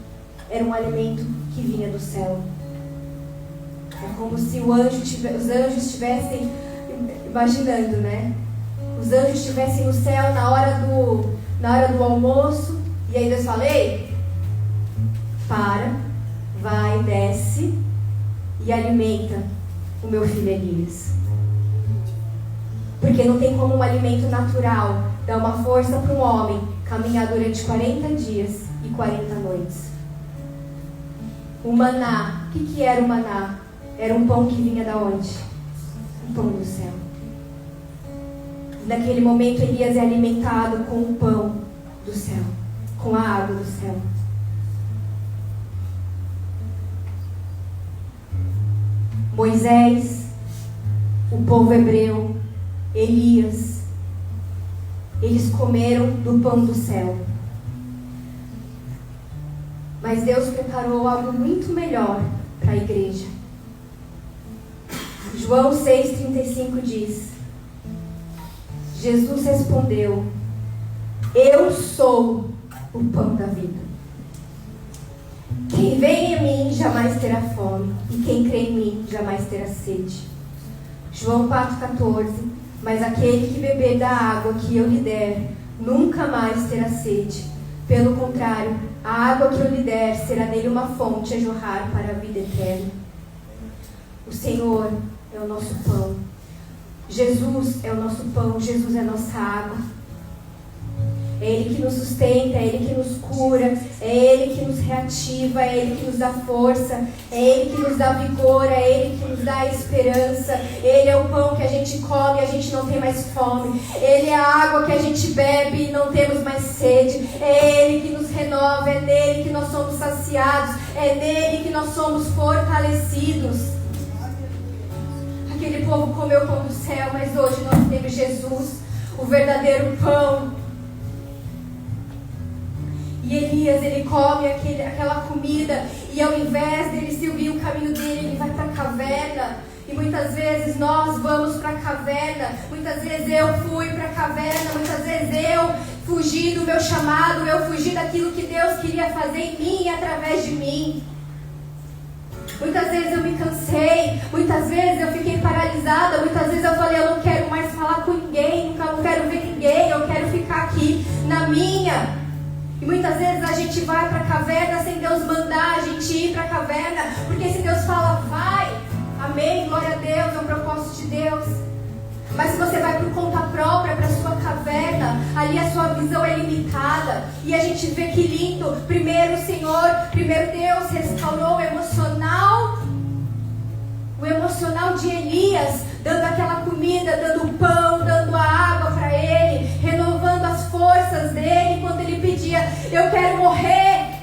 Era um alimento que vinha do céu. É como se os anjos estivessem, imaginando, né? Os anjos estivessem no céu na hora do almoço, e aí Deus fala: ei, para, vai, desce e alimenta o meu filho Elias. Porque não tem como um alimento natural dar uma força para um homem caminhar durante 40 dias e 40 noites. O maná, o que era o maná? Era um pão que vinha da onde? Um pão do céu. Naquele momento Elias é alimentado com o pão do céu, com a água do céu. Moisés, o povo hebreu, Elias, eles comeram do pão do céu. Mas Deus preparou algo muito melhor para a igreja. João 6,35 diz: Jesus respondeu: eu sou o pão da vida. Quem vem em mim jamais terá fome, e quem crê em mim jamais terá sede. João 4,14: mas aquele que beber da água que eu lhe der, nunca mais terá sede. Pelo contrário, a água que eu lhe der será nele uma fonte a jorrar para a vida eterna. O Senhor é o nosso pão. Jesus é o nosso pão, Jesus é a nossa água. É Ele que nos sustenta, é Ele que nos cura, é Ele que nos reativa, é Ele que nos dá força, é Ele que nos dá vigor, é Ele que nos dá esperança. Ele é o pão que a gente come e a gente não tem mais fome. Ele é a água que a gente bebe e não temos mais sede. É Ele que nos renova, é nele que nós somos saciados, é nele que nós somos fortalecidos. Aquele povo comeu o pão do céu, mas hoje nós temos Jesus, o verdadeiro pão. E Elias, ele come aquela comida, e ao invés dele seguir o caminho dele, ele vai para a caverna. E muitas vezes nós vamos para a caverna, muitas vezes eu fui para a caverna, muitas vezes eu fugi do meu chamado, eu fugi daquilo que Deus queria fazer em mim e através de mim. Muitas vezes eu me cansei, muitas vezes eu fiquei paralisada, muitas vezes eu falei: eu não quero mais caverninha. E muitas vezes a gente vai para a caverna sem Deus mandar a gente ir para a caverna, porque se Deus fala, vai, amém, glória a Deus, é um propósito de Deus. Mas se você vai por conta própria para a sua caverna, ali a sua visão é limitada. E a gente vê que lindo, primeiro o Senhor, primeiro Deus restaurou o emocional de Elias, dando aquela comida, dando o pão, dando a água para ele, renovando as forças dele, quando ele pedia, eu quero morrer.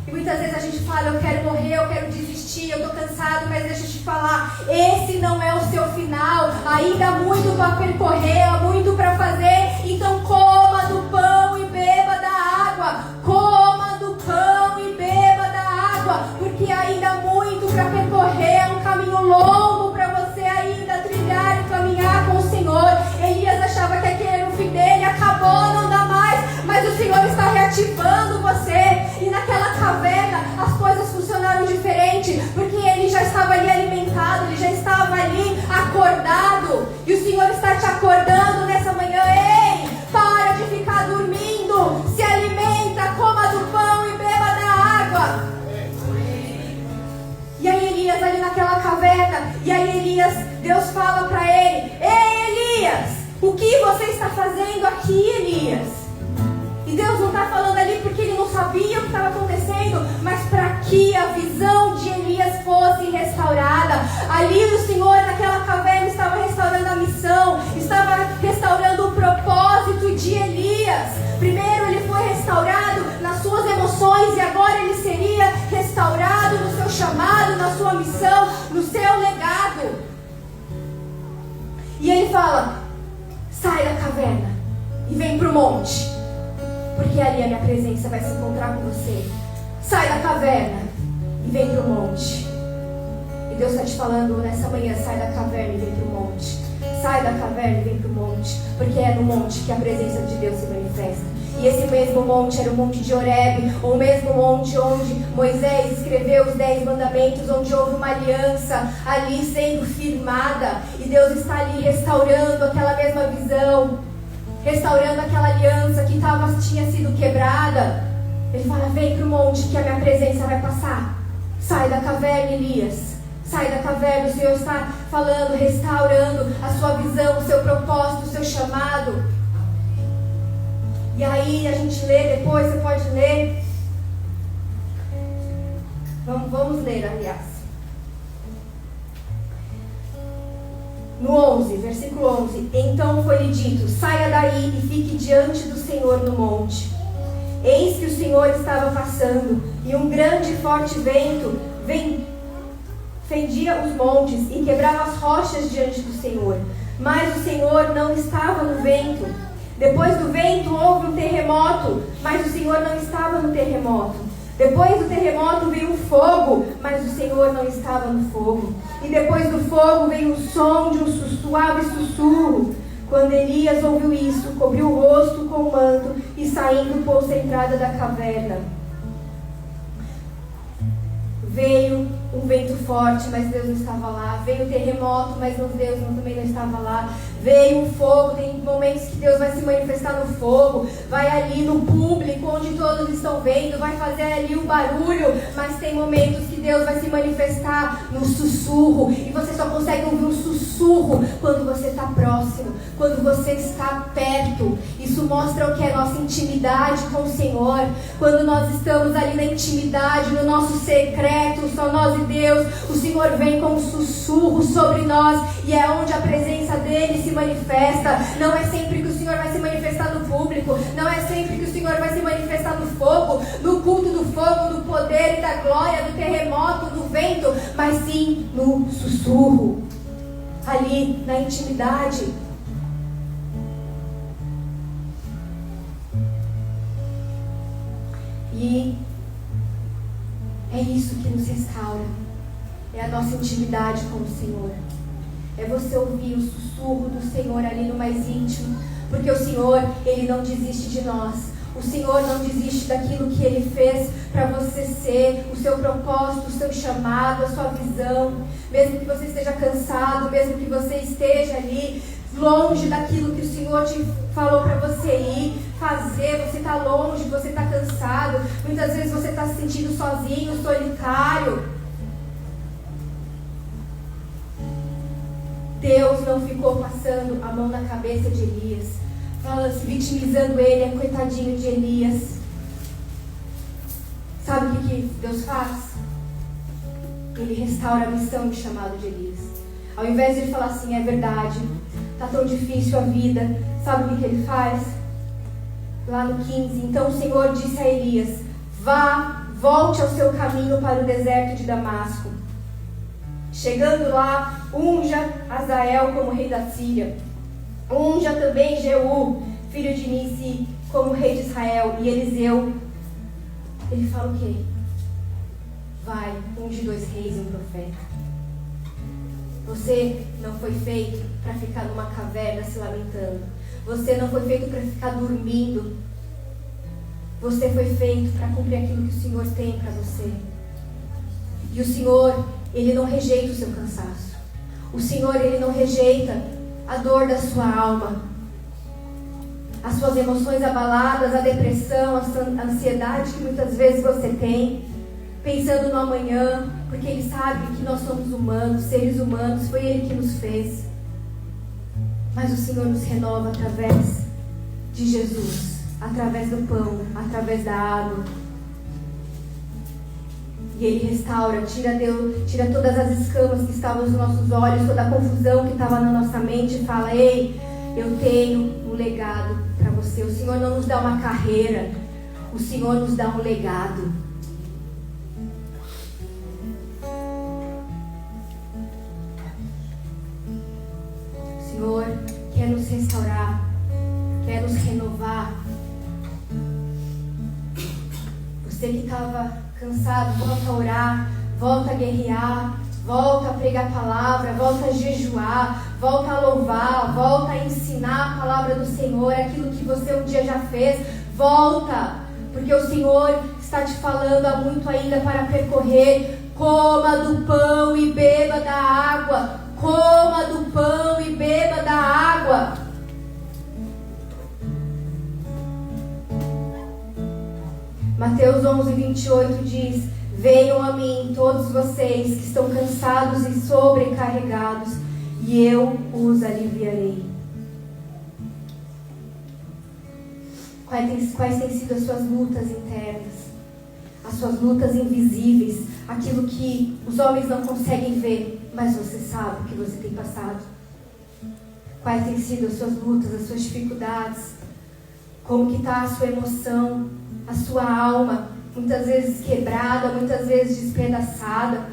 E muitas vezes a gente fala, eu quero morrer, eu quero desistir, eu estou cansado, mas deixa eu te falar, esse não é o seu final, ainda há muito para percorrer, há muito para fazer, então coma do pão e beba da água, coma do pão e beba da água, porque ainda há muito para percorrer, é um caminho longo para você ainda trilhar e caminhar com o Senhor. Elias achava que aquele era o fim dele, acabou, não dá mais, mas o Senhor está reativando você. E naquela caverna as coisas funcionaram diferente, porque ele já estava ali alimentado, ele já estava ali acordado. E o Senhor está te acordando nessa manhã. Ei, para de ficar dormindo, se alimenta, coma do pão e beba da água. E aí Elias ali naquela caverna, e aí Elias, Deus fala para ele, ei Elias, o que você está fazendo aqui, Elias? E Deus não está falando ali porque ele não sabia o que estava acontecendo, mas para que a visão de Elias fosse restaurada. Ali o Senhor naquela caverna estava restaurando a missão, estava restaurando o propósito de Elias. Primeiro ele foi restaurado nas suas emoções e agora ele seria restaurado no seu chamado, na sua missão, no seu legado. E ele fala, sai da caverna e vem para o monte, porque ali a minha presença vai se encontrar com você. Sai da caverna e vem para o monte. E Deus está te falando nessa manhã, sai da caverna e vem para o monte. Sai da caverna e vem para o monte, porque é no monte que a presença de Deus se manifesta. E esse mesmo monte era o monte de Horebe, o mesmo monte onde Moisés escreveu os 10 mandamentos, onde houve uma aliança ali sendo firmada. E Deus está ali restaurando aquela mesma visão, restaurando aquela aliança que tinha sido quebrada. Ele fala, vem para o monte que a minha presença vai passar. Sai da caverna, Elias. Sai da caverna, o Senhor está falando, restaurando a sua visão, o seu propósito, o seu chamado. E aí a gente lê depois, você pode ler. Vamos ler, aliás. No 11, versículo 11. Então foi-lhe dito, saia daí e fique diante do Senhor no monte. Eis que o Senhor estava passando, e um grande e forte vento fendia os montes e quebrava as rochas diante do Senhor. Mas o Senhor não estava no vento. Depois do vento houve um terremoto, mas o Senhor não estava no terremoto. Depois do terremoto veio um fogo, mas o Senhor não estava no fogo. E depois do fogo veio o som de um suave sussurro. Quando Elias ouviu isso, cobriu o rosto com o manto e saindo pôs-se à entrada da caverna. Veio um vento forte, mas Deus não estava lá. Veio o terremoto, mas Deus também não estava lá. Veio um fogo, tem momentos que Deus vai se manifestar no fogo. Vai ali no público, onde todos estão vendo, vai fazer ali o barulho. Mas tem momentos que Deus vai se manifestar no sussurro. E você só consegue ouvir um sussurro quando você está próximo, quando você está perto. Isso mostra o que é nossa intimidade com o Senhor. Quando nós estamos ali na intimidade, no nosso secreto, só nós e Deus, o Senhor vem com um sussurro sobre nós. E é onde a presença dele se manifesta. Não é sempre que o Senhor vai se manifestar no público, não é sempre que o Senhor vai se manifestar no fogo, no culto do fogo, do poder e da glória, do terremoto, do vento, mas sim no sussurro, ali na intimidade. E é isso que nos restaura, é a nossa intimidade com o Senhor. É você ouvir o sussurro do Senhor ali no mais íntimo. Porque o Senhor, Ele não desiste de nós. O Senhor não desiste daquilo que Ele fez para você ser, o seu propósito, o seu chamado, a sua visão. Mesmo que você esteja cansado, mesmo que você esteja ali longe daquilo que o Senhor te falou para você ir fazer. Você está longe, você está cansado. Muitas vezes você está se sentindo sozinho, solitário. Deus não ficou passando a mão na cabeça de Elias, falando, se vitimizando ele, coitadinho de Elias. Sabe o que Deus faz? Ele restaura a missão e o chamado de Elias. Ao invés de ele falar assim, é verdade, está tão difícil a vida, sabe o que ele faz? Lá no 15, então o Senhor disse a Elias, vá, volte ao seu caminho para o deserto de Damasco. Chegando lá, unja Azael como rei da Síria. Unja também Jeú, filho de Nissi, como rei de Israel. E Eliseu, ele fala o quê? Vai, unge 2 reis e um profeta. Você não foi feito para ficar numa caverna se lamentando. Você não foi feito para ficar dormindo. Você foi feito para cumprir aquilo que o Senhor tem para você. E o Senhor, Ele não rejeita o seu cansaço. O Senhor, Ele não rejeita a dor da sua alma, as suas emoções abaladas, a depressão, a ansiedade que muitas vezes você tem, pensando no amanhã, porque Ele sabe que nós somos humanos, seres humanos, foi Ele que nos fez. Mas o Senhor nos renova através de Jesus, através do pão, através da água. E Ele restaura, tira todas as escamas que estavam nos nossos olhos, toda a confusão que estava na nossa mente e fala, ei, eu tenho um legado para você. O Senhor não nos dá uma carreira, o Senhor nos dá um legado. O Senhor quer nos restaurar, quer nos renovar. Você que estava cansado, volta a orar, volta a guerrear, volta a pregar a palavra, volta a jejuar, volta a louvar, volta a ensinar a palavra do Senhor, aquilo que você um dia já fez, volta, porque o Senhor está te falando há muito ainda para percorrer. Coma do pão e beba da água, coma do pão e beba da água. Mateus 11:28 diz, venham a mim todos vocês que estão cansados e sobrecarregados, e eu os aliviarei. Quais têm sido as suas lutas internas? As suas lutas invisíveis, aquilo que os homens não conseguem ver, mas você sabe o que você tem passado. Quais têm sido as suas lutas, as suas dificuldades? Como que está a sua emoção, a sua alma, muitas vezes quebrada, muitas vezes despedaçada,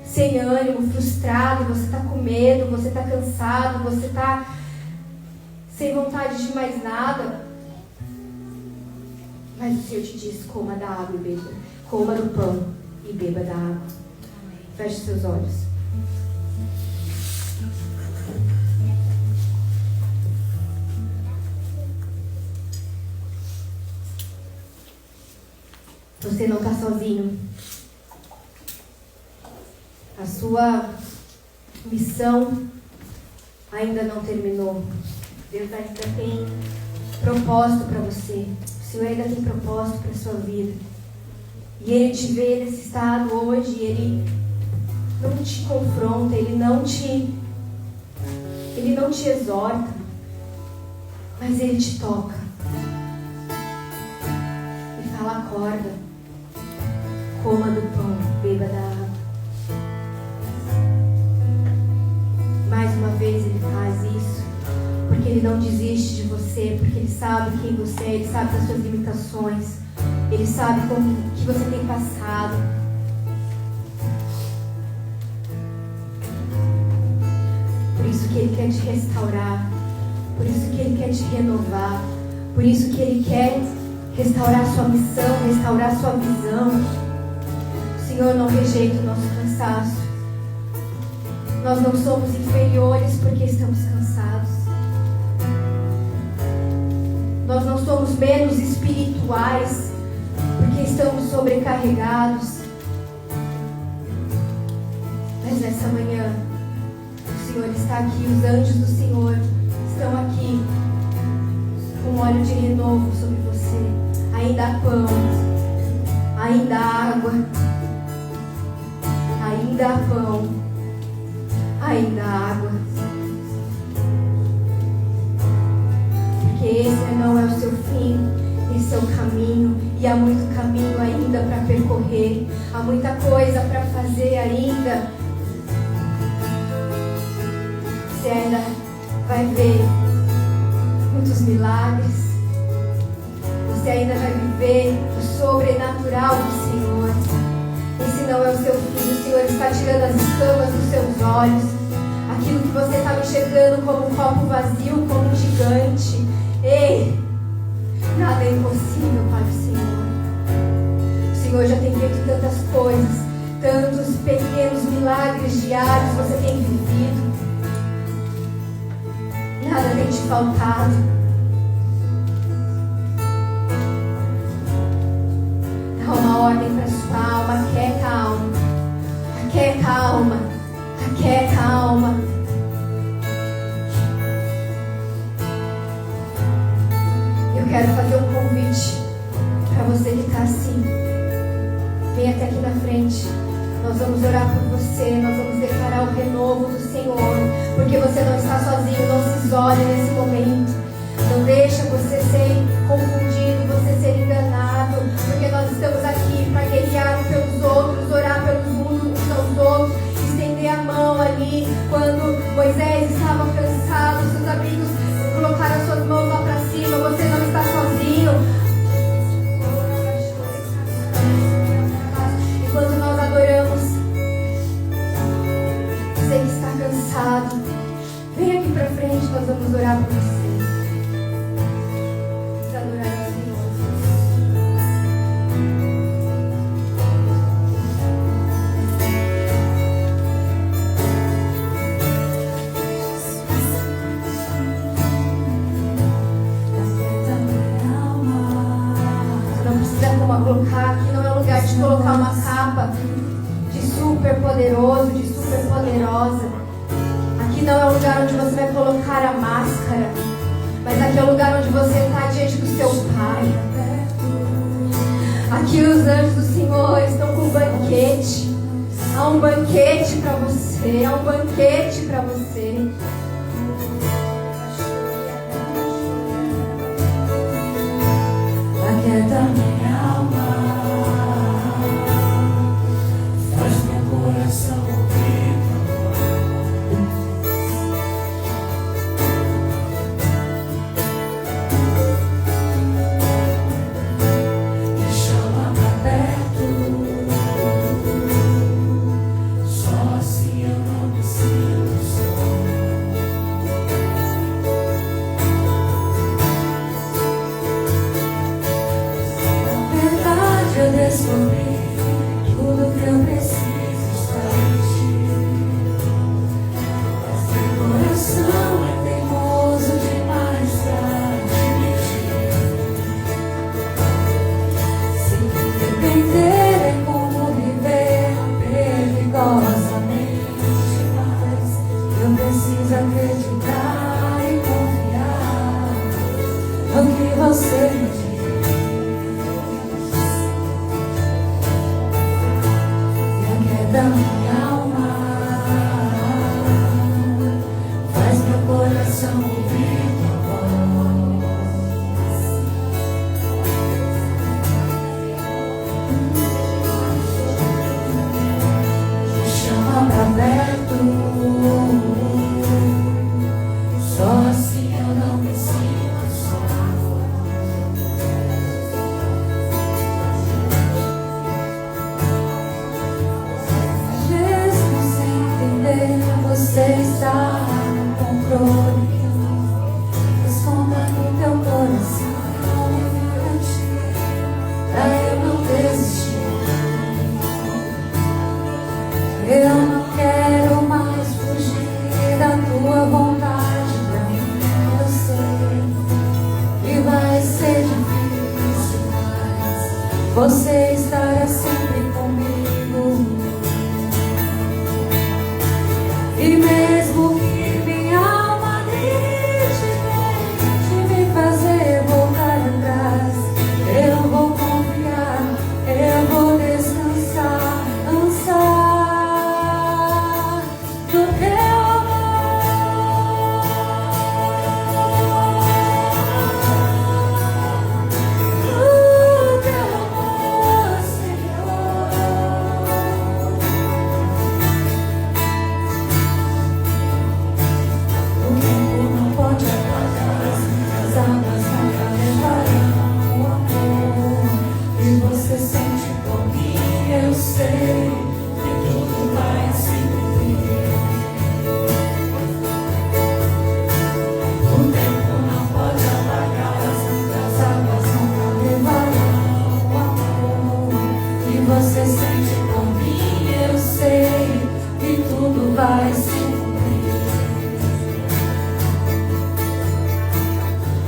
sem ânimo, frustrado, você está com medo, você está cansado, você está sem vontade de mais nada. Mas o Senhor te diz, coma da água e beba, coma do pão e beba da água. Feche seus olhos. Você não está sozinho. A sua missão ainda não terminou. Deus ainda tem propósito para você. O Senhor ainda tem propósito para a sua vida. E Ele te vê nesse estado hoje. E Ele não te confronta. Ele não te exorta. Mas Ele te toca. E fala, acorda. Coma do pão, beba da água. Mais uma vez Ele faz isso, porque Ele não desiste de você, porque Ele sabe quem você é, Ele sabe das suas limitações, Ele sabe como que você tem passado. Por isso que Ele quer te restaurar, por isso que Ele quer te renovar, por isso que Ele quer restaurar a sua missão, restaurar a sua visão. O Senhor não rejeita o nosso cansaço. Nós não somos inferiores porque estamos cansados. Nós não somos menos espirituais porque estamos sobrecarregados. Mas nessa manhã, o Senhor está aqui, os anjos do Senhor estão aqui com óleo de renovo sobre você. Ainda há pão, ainda há água, ainda há pão, ainda há água. Porque esse não é o seu fim, esse é o caminho. E há muito caminho ainda para percorrer, há muita coisa para fazer ainda. Você ainda vai ver muitos milagres. Você ainda vai viver o sobrenatural do Senhor. Esse não é o seu fim. O Senhor está tirando as escamas dos seus olhos. Aquilo que você estava enxergando como um copo vazio, como um gigante. Ei, nada é impossível para o Senhor. O Senhor já tem feito tantas coisas, tantos pequenos milagres diários você tem vivido. Nada tem te faltado. Dá uma ordem para sua alma. Aquieta a alma. Aquieta a alma. Aquieta a alma. Eu quero fazer um convite para você que está assim. Vem até aqui na frente. Nós vamos orar por você, nós vamos declarar o renovo do Senhor, porque você não está sozinho, não se isole nesse momento. Não deixa você ser confundido, você ser enganado, porque nós estamos aqui para guerrear pelos outros, orar pelos uns aos outros, estender a mão ali. Quando Moisés estava cansado, seus amigos colocaram as suas mãos lá para cima, você não está sozinho. Enquanto nós adoramos, você que está cansado, vem aqui para frente, nós vamos orar por você. Vamos adorar o Senhor. Você não precisa colocar aqui, não é o lugar de colocar uma capa de super poderoso, de super poderosa. Aqui não é o lugar onde você vai colocar a máscara, mas aqui é o lugar onde você está diante do seu Pai. Aqui os anjos do Senhor estão com um banquete. Há um banquete para você, há um banquete para você. Aquieta minha alma, faz meu coração ouvir tua voz. Me chama pra perto, só assim eu não me sinto só. Eu descobri tudo que eu preciso está em ti. Meu coração é teimoso demais pra admitir. Se depender é como viver perigosamente, mas eu preciso acreditar e confiar no que você me diz. Da minha alma, faz meu coração ouvir tua voz. Me chama pra perto, só assim eu não me sinto só. Você está no controle, esconda no teu coração pra eu não desistir. Eu não quero mais fugir da tua vontade pra mim. Eu sei que vai ser difícil, mas você estará sempre comigo. E mesmo que minha alma grite você sente por mim, eu sei que tudo vai se cumprir. O tempo não pode apagar as águas nunca levarão o amor que você sente por mim, eu sei que tudo vai se cumprir.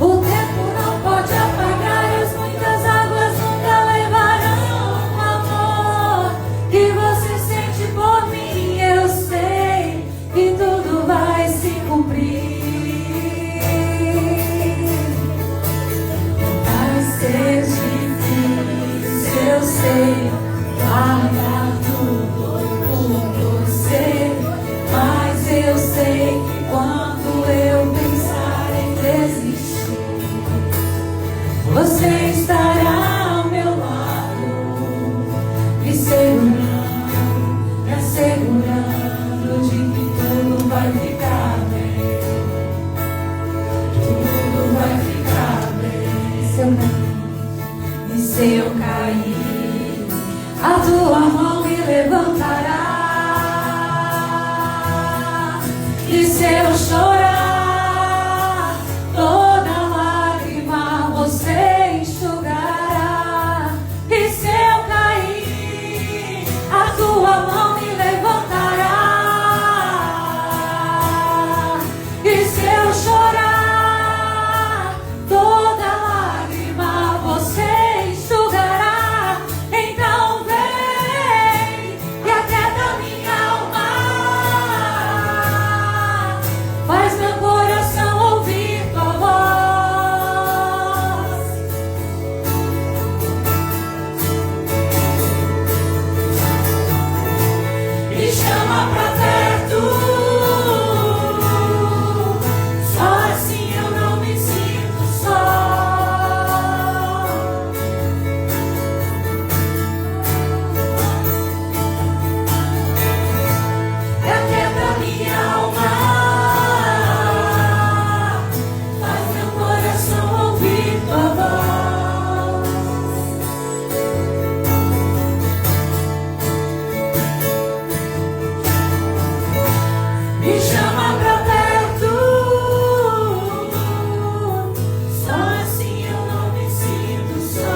O tempo não pode apagar, as muitas águas nunca levarão o amor que você sente por mim, eu sei que tudo vai se cumprir. Vai ser difícil, eu sei, largar tudo por você, mas eu sei que quando eu pensar em desistir, você estará ao meu lado, me segurando, me assegurando de que tudo vai ficar bem. Tudo vai ficar bem. E se eu cair, a tua mão me levantará. E se eu chorar, toda lágrima você enxugará. E se eu cair, a tua mão me levantará. E se eu chorar, toda lágrima você enxugará. Então vem e aquieta minha alma, faz meu coração ouvir tua voz. Me chama pra perto, só assim eu não me sinto só. E aquieta minha alma, faz meu coração ouvir tua voz. Me chama pra perto, só assim eu não me sinto só.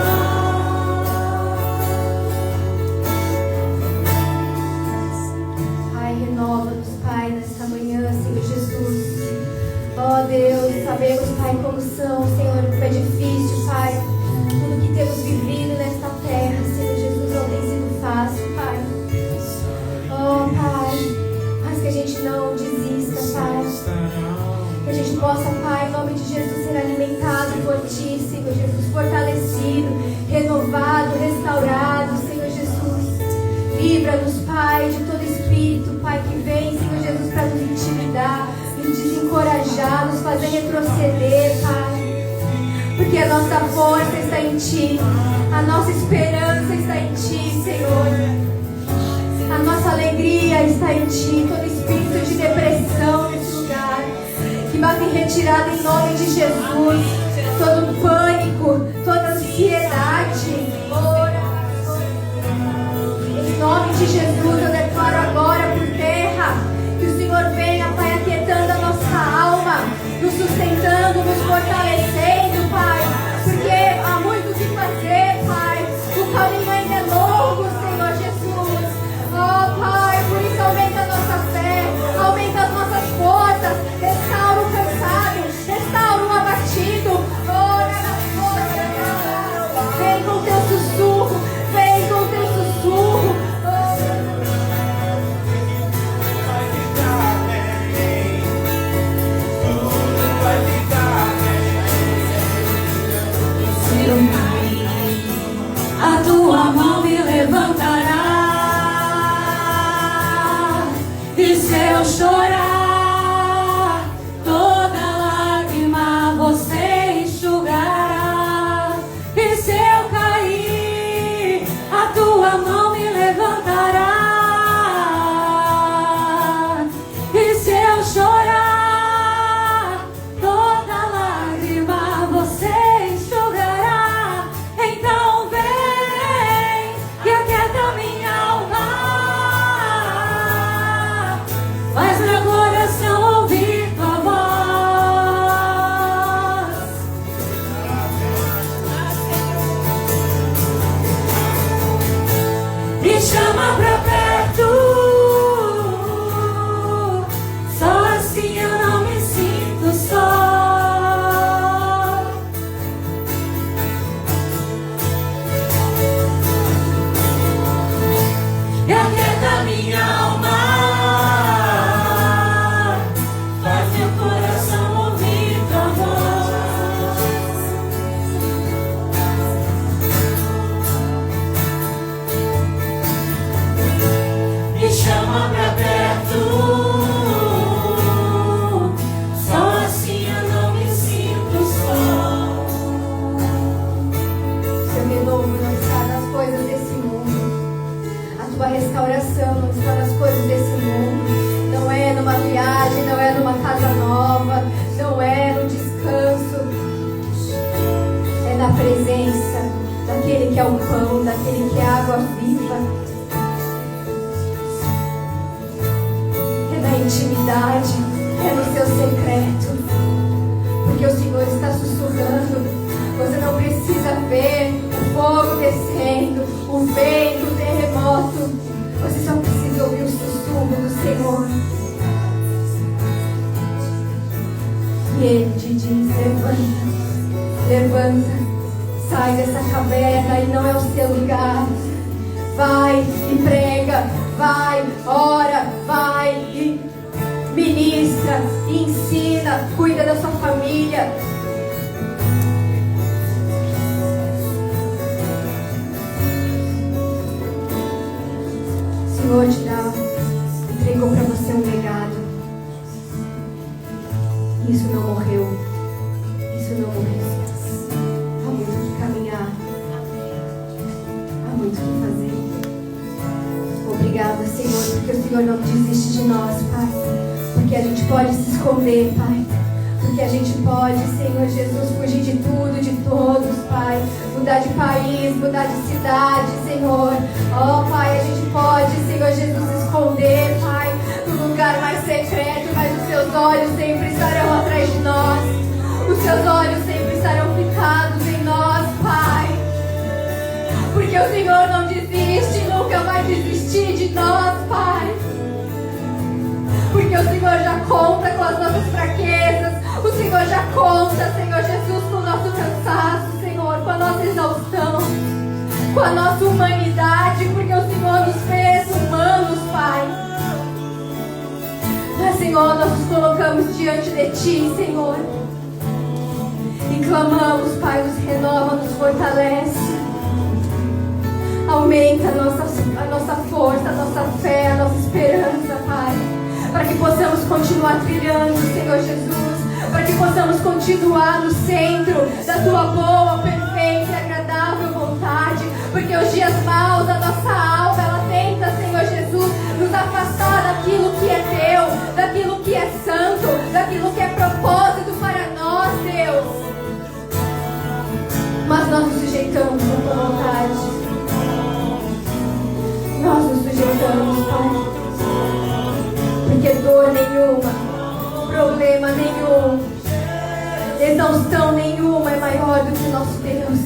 Pai, renova-nos, Pai, nesta manhã, Senhor Jesus. Ó Deus, sabemos, Pai, como são, Senhor, como é difícil, Pai. Tudo que temos vivido nesta terra, Senhor Jesus, não tem sido fácil, Pai. Ó Pai, mas que a gente não desista, Pai. Que a gente possa, Pai, em nome de Jesus, ser alimentado por Ti, Senhor Jesus, fortalecido, renovado, restaurado, Senhor Jesus. Livra-nos, Pai, de todo espírito, Pai, que vem, Senhor Jesus, para nos intimidar, nos desencorajar, nos fazer retroceder, Pai. Porque a nossa força está em Ti, a nossa esperança está em Ti, Senhor. A nossa alegria está em Ti. Todo espírito de depressão nesse lugar, que bate em retirada em nome de Jesus. Todo pânico, toda ansiedade, em nome de Jesus, eu declaro agora por terra que o Senhor venha, Pai, aquietando a nossa alma, nos sustentando, nos fortalecendo, Pai, porque há muito o que fazer, Pai. O caminho ainda é longo, Senhor Jesus. Oh, Pai, por isso aumenta a nossa fé, aumenta as nossas forças, restaura o cansado, restaura o abatido. Vem com teu sussurro, vem com teu sussurro. Vai ficar bem, tudo vai ficar bem. Se eu cair, a tua mão me levantará. E se eu chorar, toda lágrima você enxugará. E se eu cair, a tua mão me levantará. E se eu chorar, toda lágrima você enxugará. Então vem Me chama pra perto, só assim eu não me sinto só. E aquieta minha alma, faz meu coração ouvir tua voz. Me chama pra perto, só assim eu não me sinto só. Seu renovo não está nas coisas desse mundo. A tua restauração não está nas coisas desse mundo. Não é numa viagem, não é numa casa nova, não é no descanso. É na presença daquele que é o pão, daquele que é a água viva. É na intimidade, é no seu secreto. Porque o Senhor está sussurrando. Você não precisa ver o fogo descendo, o vento, o terremoto. Você só precisa ouvir o sussurro do Senhor. E Ele te diz: levanta, levanta, sai dessa caverna e não é o seu lugar. Vai e prega, vai, ora, vai e ministra, e ensina, cuida da sua família. O Senhor te entregou para você um legado. Isso não morreu. Isso não morreu. Há muito o que caminhar. Há muito o que fazer. Obrigada, Senhor, porque o Senhor não desiste de nós, Pai. Porque a gente pode se esconder, Pai. Porque a gente pode, Senhor Jesus, fugir de tudo, de todos, Pai. Mudar de país, mudar de cidade, Senhor. Oh, Pai, a gente pode, Senhor Jesus, se esconder, Pai, no lugar mais secreto, mas os seus olhos sempre estarão atrás de nós. Os seus olhos sempre estarão ficados em nós, Pai. Porque o Senhor não desiste, nunca vai desistir de nós, Pai. Porque o Senhor já conta com as nossas fraquezas. O Senhor já conta, Senhor Jesus, com o nosso cansaço, Senhor, com a nossa exaustão, com a nossa humanidade, porque o Senhor nos fez humanos, Pai. Mas, Senhor, nós nos colocamos diante de Ti, Senhor, e clamamos, Pai, nos renova, nos fortalece. Aumenta a nossa força, a nossa fé, a nossa esperança, Pai, para que possamos continuar trilhando, Senhor Jesus, para que possamos continuar no centro da Tua boa, perfeita e agradável vontade, porque os dias maus da nossa alma, ela tenta, Senhor Jesus, nos afastar daquilo que é Teu, daquilo que é santo, daquilo que é propósito para nós, Deus. Mas nós nos sujeitamos à Tua vontade. Nós nos sujeitamos, Pai, porque dor nenhuma, problema nenhum, exaustão nenhuma é maior do que o nosso Deus.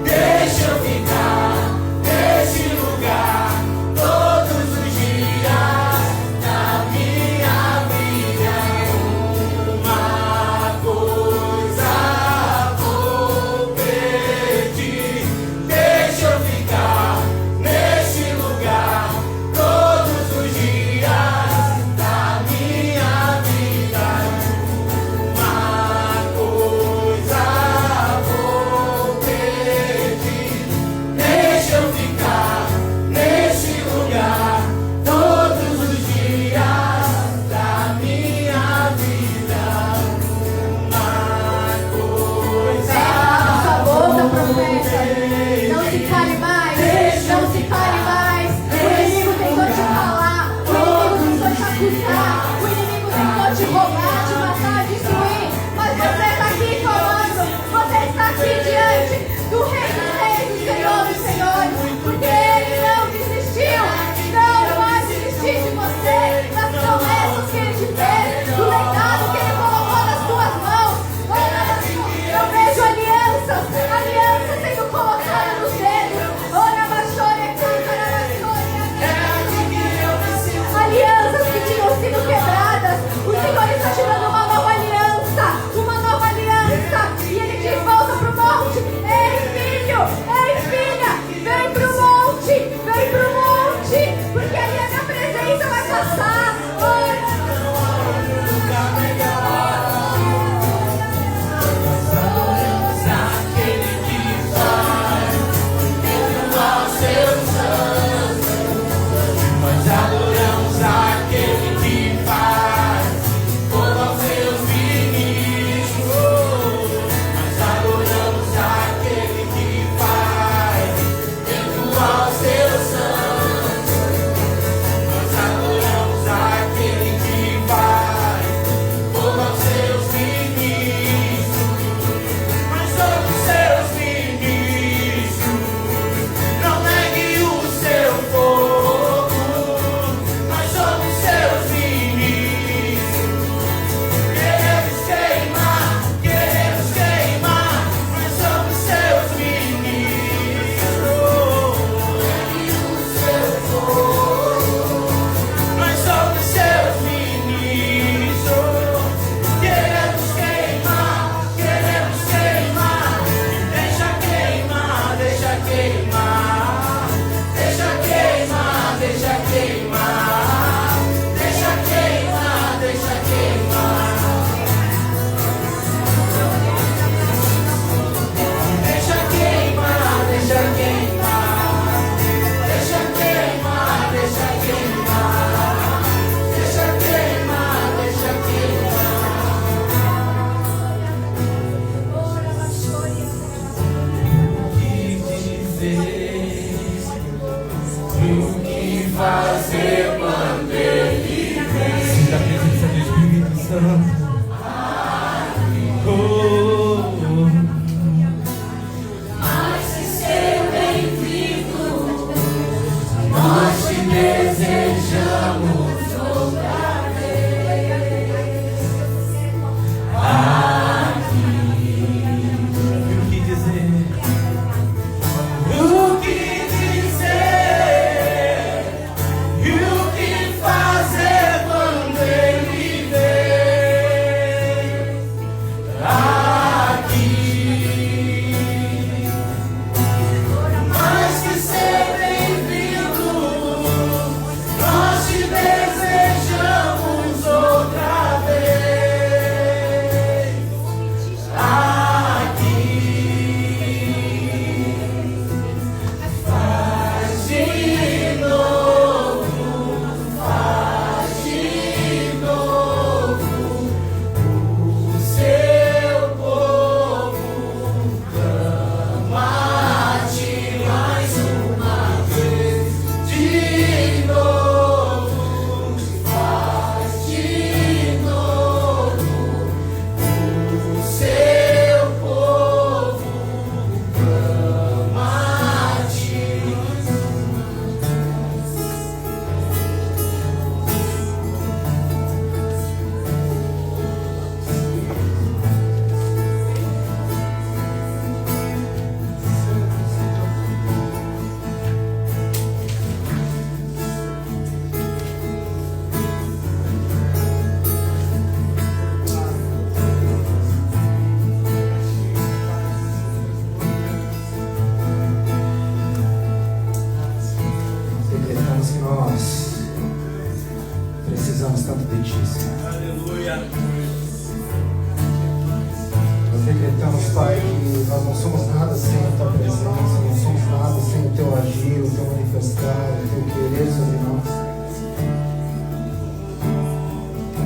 Deixa eu ficar nesse lugar. acreditamos, Pai, que nós não somos nada sem a Tua presença, não somos nada sem o Teu agir, o Teu manifestar, o Teu querer sobre nós.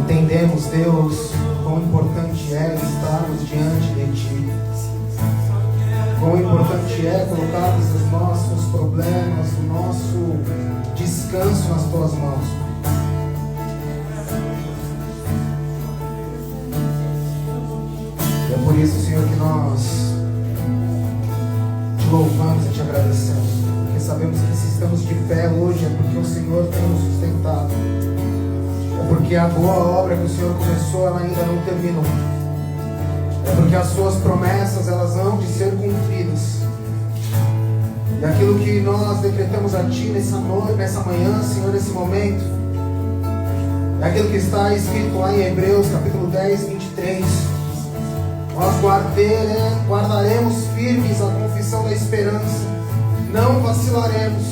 Entendemos, Deus, quão importante é estarmos diante de Ti. Quão importante é colocarmos os nossos problemas, o nosso descanso nas Tuas mãos. E é por isso, Senhor, que nós Te louvamos e Te agradecemos. Porque sabemos que se estamos de pé hoje é porque o Senhor tem nos sustentado. É porque a boa obra que o Senhor começou, ela ainda não terminou. É porque as Suas promessas, elas hão de ser cumpridas. E aquilo que nós decretamos a Ti nessa noite, nessa manhã, Senhor, nesse momento, é aquilo que está escrito lá em Hebreus, capítulo 10, 23. Nós guardaremos firmes a confissão da esperança, não vacilaremos,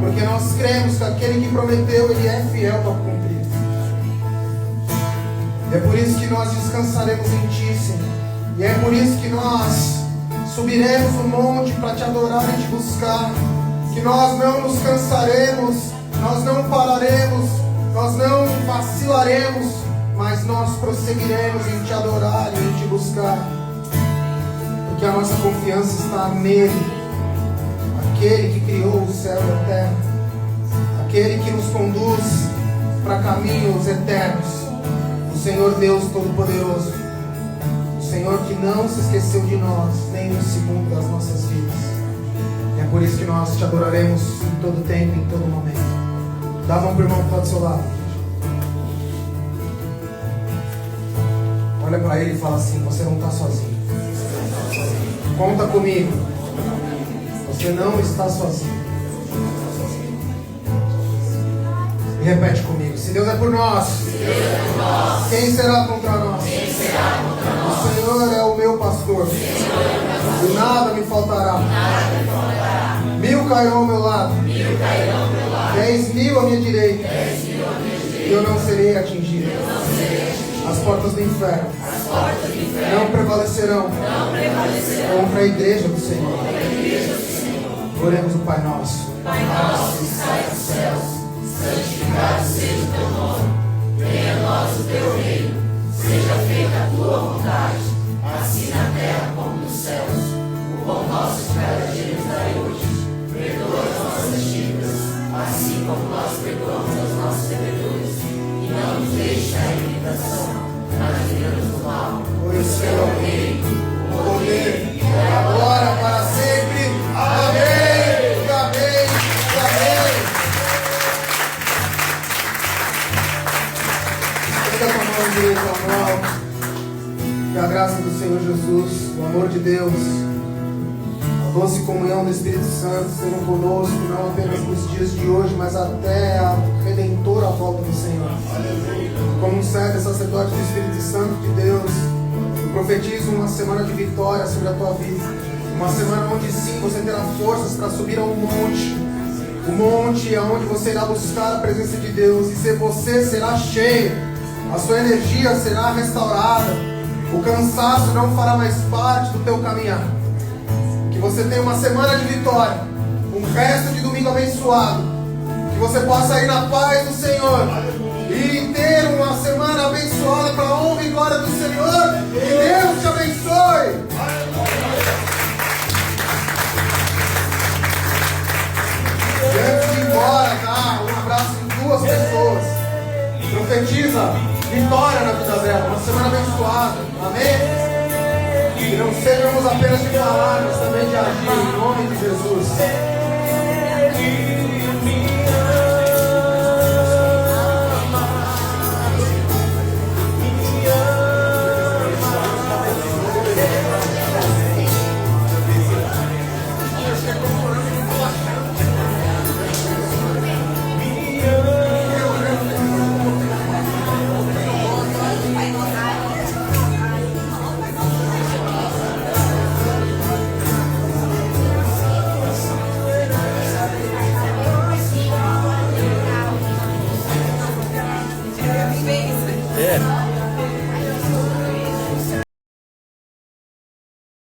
porque nós cremos que aquele que prometeu, Ele é fiel para cumprir. E é por isso que nós descansaremos em Ti, Senhor. E é por isso que nós subiremos o monte para Te adorar e Te buscar. Que nós não nos cansaremos, nós não pararemos, nós não vacilaremos, mas nós prosseguiremos em Te adorar e em Te buscar. Porque a nossa confiança está nele, aquele que criou o céu e a terra, aquele que nos conduz para caminhos eternos. O Senhor Deus Todo-Poderoso, o Senhor que não se esqueceu de nós, nem um segundo das nossas vidas. E é por isso que nós Te adoraremos em todo tempo, em todo momento. Dá a mão para o irmão que está do seu lado. Olha para ele e fala assim: você não está sozinho. Conta comigo. Você não está sozinho. E repete comigo: se Deus é por nós, quem será contra nós? O Senhor é o meu pastor, e nada me faltará. 1000 cairão ao meu lado, 10.000 à minha direita, e eu não serei atingido. As portas do inferno não prevalecerão contra a igreja do Senhor. Oremos o Pai Nosso. Pai nosso que estás nos céus, santificado seja o Teu nome. Venha a nós o Teu reino. Seja feita a Tua vontade, assim na terra como nos céus. O pão nosso de cada dia nos dai hoje. Perdoa as nossas dívidas, assim como nós perdoamos aos nossos devedores. E não nos deixe cair em tentação, mas livra-nos do mal. Pois o Senhor é o Rei, o poder, agora para sempre. Amém. Amém. Amém. Estenda com a mão direita ao alto. Que a graça do Senhor Jesus, o amor de Deus, a doce comunhão do Espírito Santo sejam conosco, não apenas nos dias de hoje, mas até a redentora volta do Senhor. Como um servo e sacerdote do Espírito Santo de Deus, eu profetizo uma semana de vitória sobre a tua vida. Uma semana onde sim você terá forças para subir a um monte. O monte é onde você irá buscar a presença de Deus. E se você será cheio, a sua energia será restaurada. O cansaço não fará mais parte do teu caminhar. Que você tenha uma semana de vitória, um resto de domingo abençoado. Que você possa ir na paz do Senhor e ter uma semana abençoada para a honra e glória do Senhor. Que Deus te abençoe. E antes de ir embora, tá? Um abraço em 2 pessoas. Profetiza vitória na vida dela, uma semana abençoada. Amém? Que não sejamos apenas de falar, mas também de agir, em nome de Jesus.